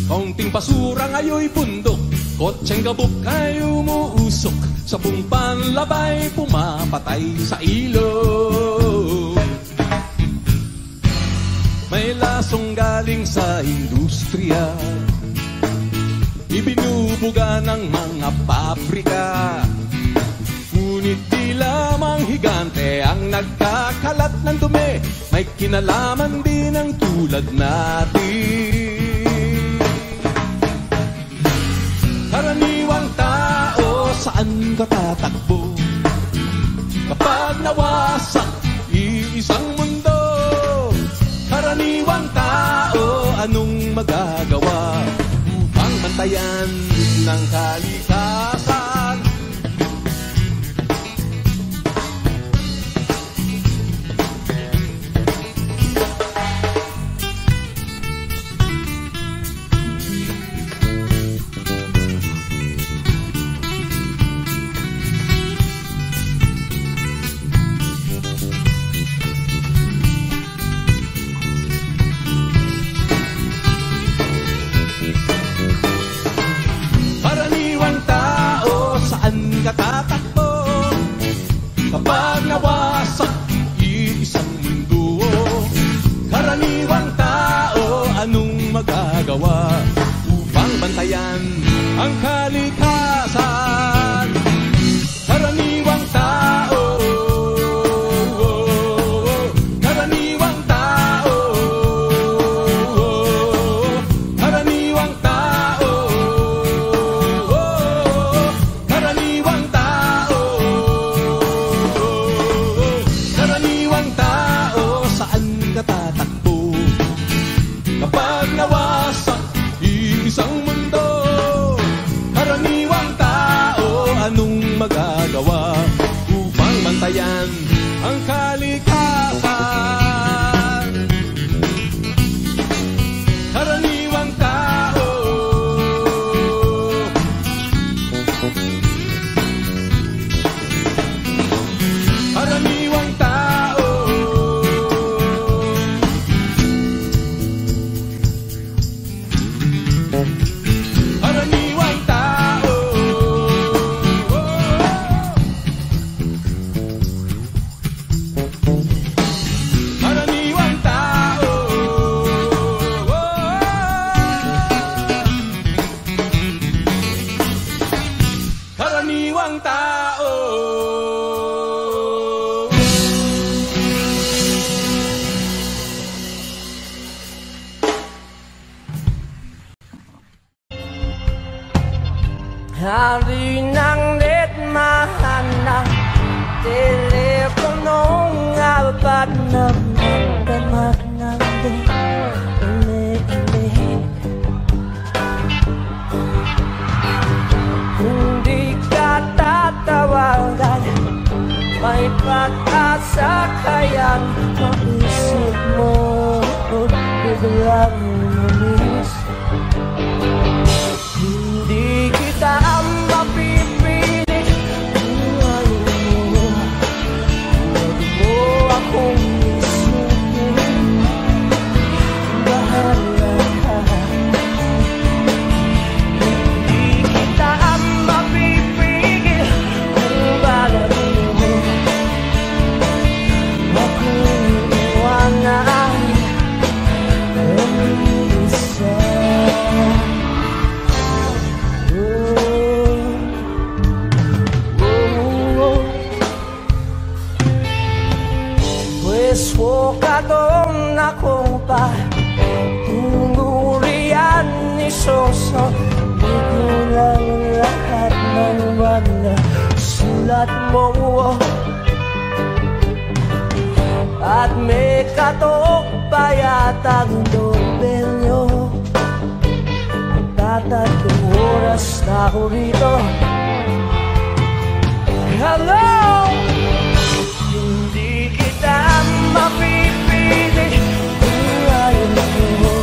Kaunting basura ngayon'y bundok, kotseng gabok ay umuusok, sabong panlabay pumapatay sa ilog. May lasong galing sa industriya, ibinubuga ng mga pabrika. Ngunit di lamang higante ang nagkakalat ng dumi, may kinalaman din ang tulad natin. Karaniwang tao, saan ka tatakbo? Kapag nawasak, iisang mundo. Karaniwang tao, anong magagawa upang bantayan ng kalikasan? Tatakbo kapag nawasak, iisang mundo. Karaniwang tao, anong magagawa upang bantayan ang kalikasan? Karaniwang tao, karaniwang tao, karaniwang tao, karaniwang tao, karaniwang tao, saan ka tatakbo? Kapag nawasak, iisang mundo. Karaniwang tao, anong magagawa upang bantayan ang kalikasan? Karaniwang tao, karaniwang tao, karaniwang tao, karaniwang tao, karaniwang tao. Hari ng litmahan ng teleponong apat na magdamag ng uli-uli. Hindi ka tatawagan, may pag-asa kayang maisip mo biglang umalis. Hindi kita mapipilit kung ayaw mo. Huwag mo akong isipin, bahala ka. Hindi kita mapipigil kung balat mo akong iwanan. Isa akong patunurian isoso di ko lang lahat ng mga sulat mo. At may katok pa yatang nobelyo. Tatlong oras na ako rito. Hello! Hindi kita mapipili kung ayaw mo.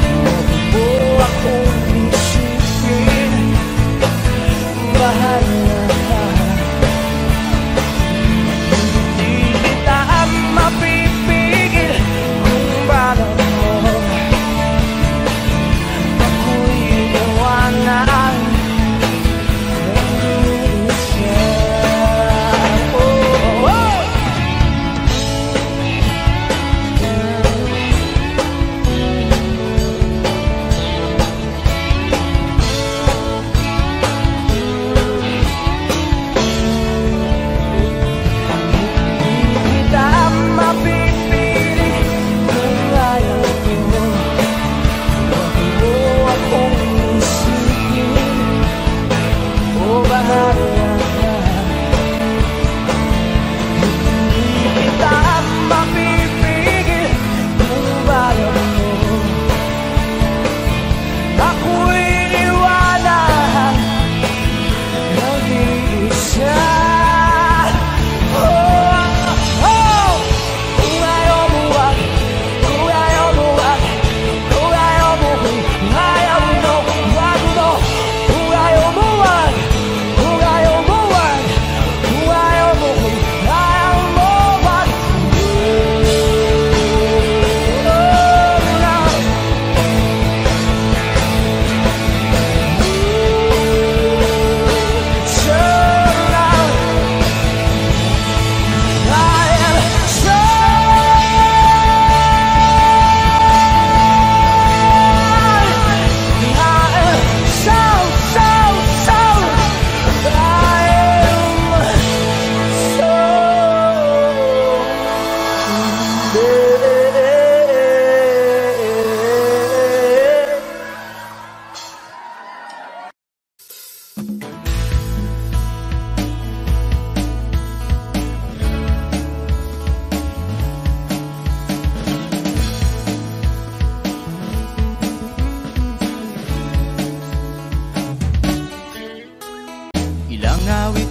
Huwag mo akong isipin. Bahala ka. Hindi kita mapipigil kung bakit mo ako'y iwanan.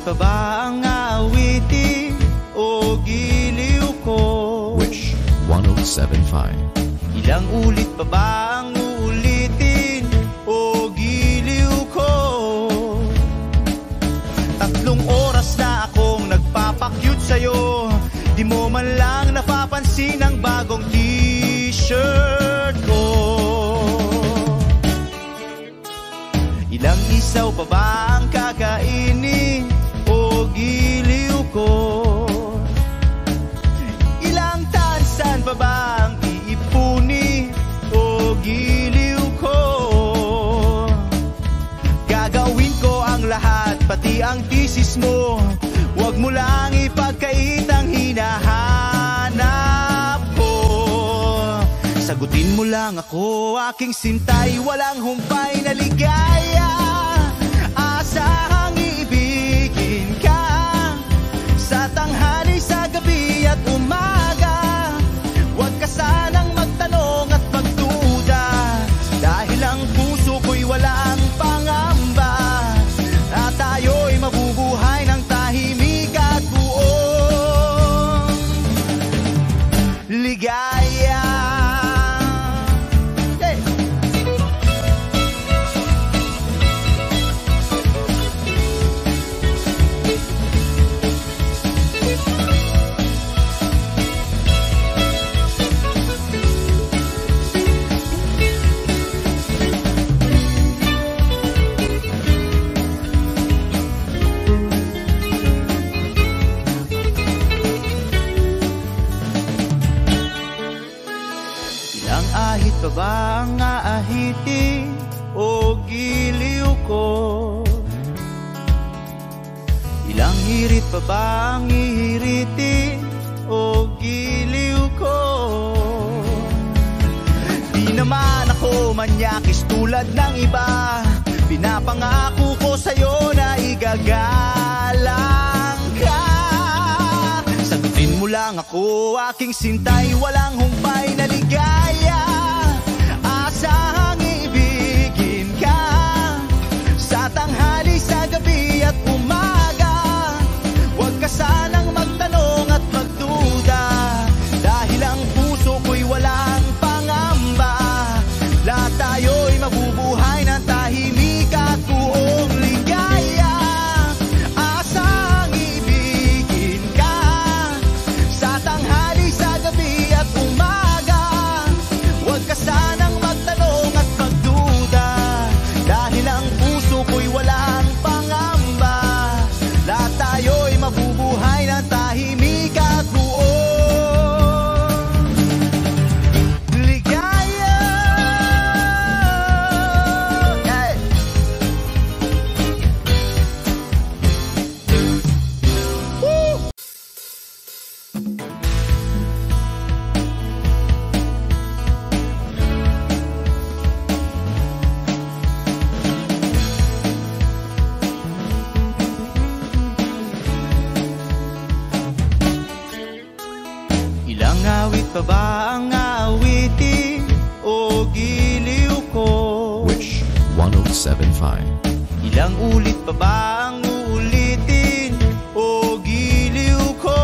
pa ba ang awitin o giliw ko? Wish 1075. Ilang ulit pa ba ang uulitin o giliw ko? 3 oras na akong nagpapakyut sa'yo, di mo man lang napapansin ang bagong t-shirt ko. Ilang isaw pa ba ang kakainin o giliw ko? Ilang tansan pa ba ang iipuni o giliw ko? Gagawin ko ang lahat, pati ang thesis mo. Huwag mo lang ipagkait ang hinahanap ko. Sagutin mo lang ako, aking sintay, walang humpay na ligaya. Asahang iibigin ka sa tanghali, sa gabi at umaga. Huwag ka sanang magtanong at magduda, dahil ang puso ko'y walang pangamba. At tayo'y mabubuhay ng tahimik at buong ligaya. Ahit pa ba ang aahitin o giliw ko? Ilang hirit pa ba ang ihiritin o giliw ko? naman ako manyakis tulad ng iba. Pinapangako ko sa'yo na igagalang ka. Sagutin mo lang ako, aking sintay, walang humpay na ligaya. Asahang ibigin ka sa tanghali, sa gabi at umaga. Huwag ka sanang magtanong at magduda, dahil ang puso ko'y walang pangamba. Lahat tayo'y mabubuhay ng tahimik at buong ligaya. Asang ibigin ka sa tanghali, sa gabi at umaga. Huwag ka sanang magtanong at magduda, dahil ang puso ko'y walang pangamba. Lahat tayo'y mabubuhay ng tahimik at buong ligaya. Hey! Woo! Ilang awit pa ba ang aawitin o giliw ko? Wish 1075. Ilang ulit pa ba ang uulitin o giliw ko?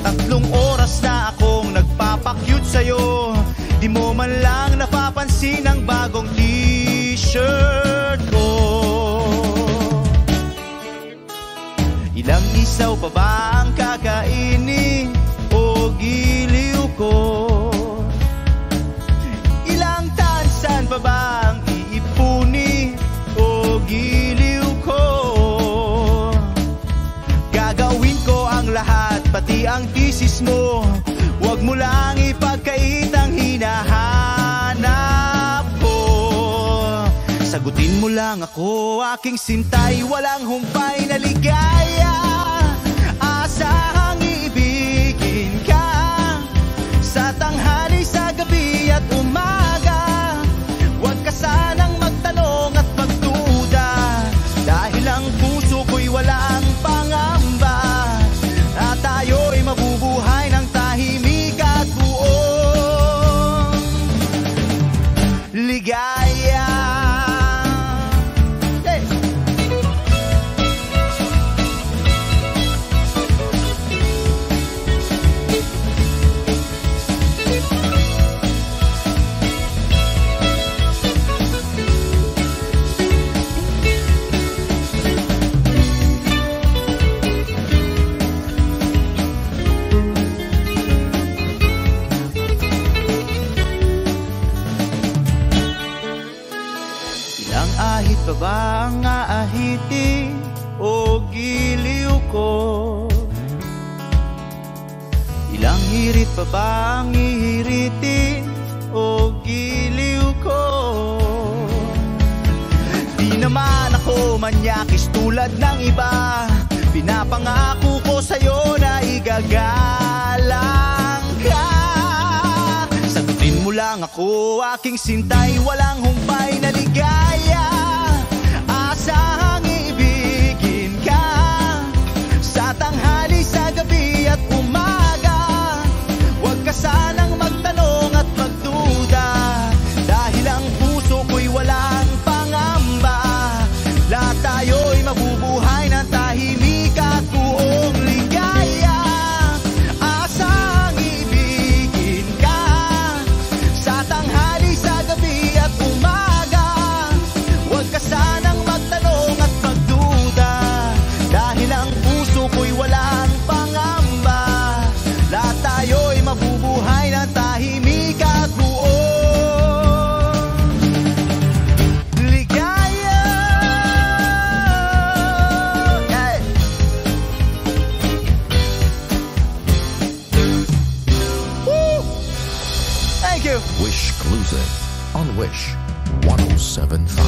3 oras na akong nagpapakyut sa'yo, di mo man lang napapansin ang bagong t-shirt ko. Ilang isaw pa ba ang kakainin o giliw ko? Ilang tansan pa ba ang iipunin o giliw ko? Gagawin ko ang lahat, pati ang thesis mo. Huwag mo lang ipagkait ang hinahanap ko. Sagutin mo lang ako, aking sintay, walang humpay na ligaya. Asahang ibigin ka sa tanghali, sa gabi at umaga. Huwag ka sanang magtanong at magduda, dahil ang puso ko'y walang pangamba. At tayo'y mabubuhay ng tahimik at buong ligaya. Hey! Ilang ahit pa ba ang aahitin o giliw ko? Ilang hirit pa ba ang ihiritin o giliw ko? Di naman ako manyakis tulad ng iba. Pinapangako ko sa'yo na igagalang ka. Sagutin mo lang ako, aking sintay, walang humpay na ligaya. Asahang ibigin ka sa tanghali, sa gabi at umaga. Huwag ka sanang magtanong at magduda, dahil ang puso ko'y walang pangamba. Lahat tayo'y mabubuhay ng tahimik at buong ligaya. Asang ibigin ka sa tanghali, sa gabi at umaga. Huwag ka sanang magtanong at magduda, dahil ang puso ko'y walang pangamba. Lahat tayo'y mabubuhay ng tahimik at buong ligaya. Hey! Woo! Thank you. Wish Closer on Wish 1075.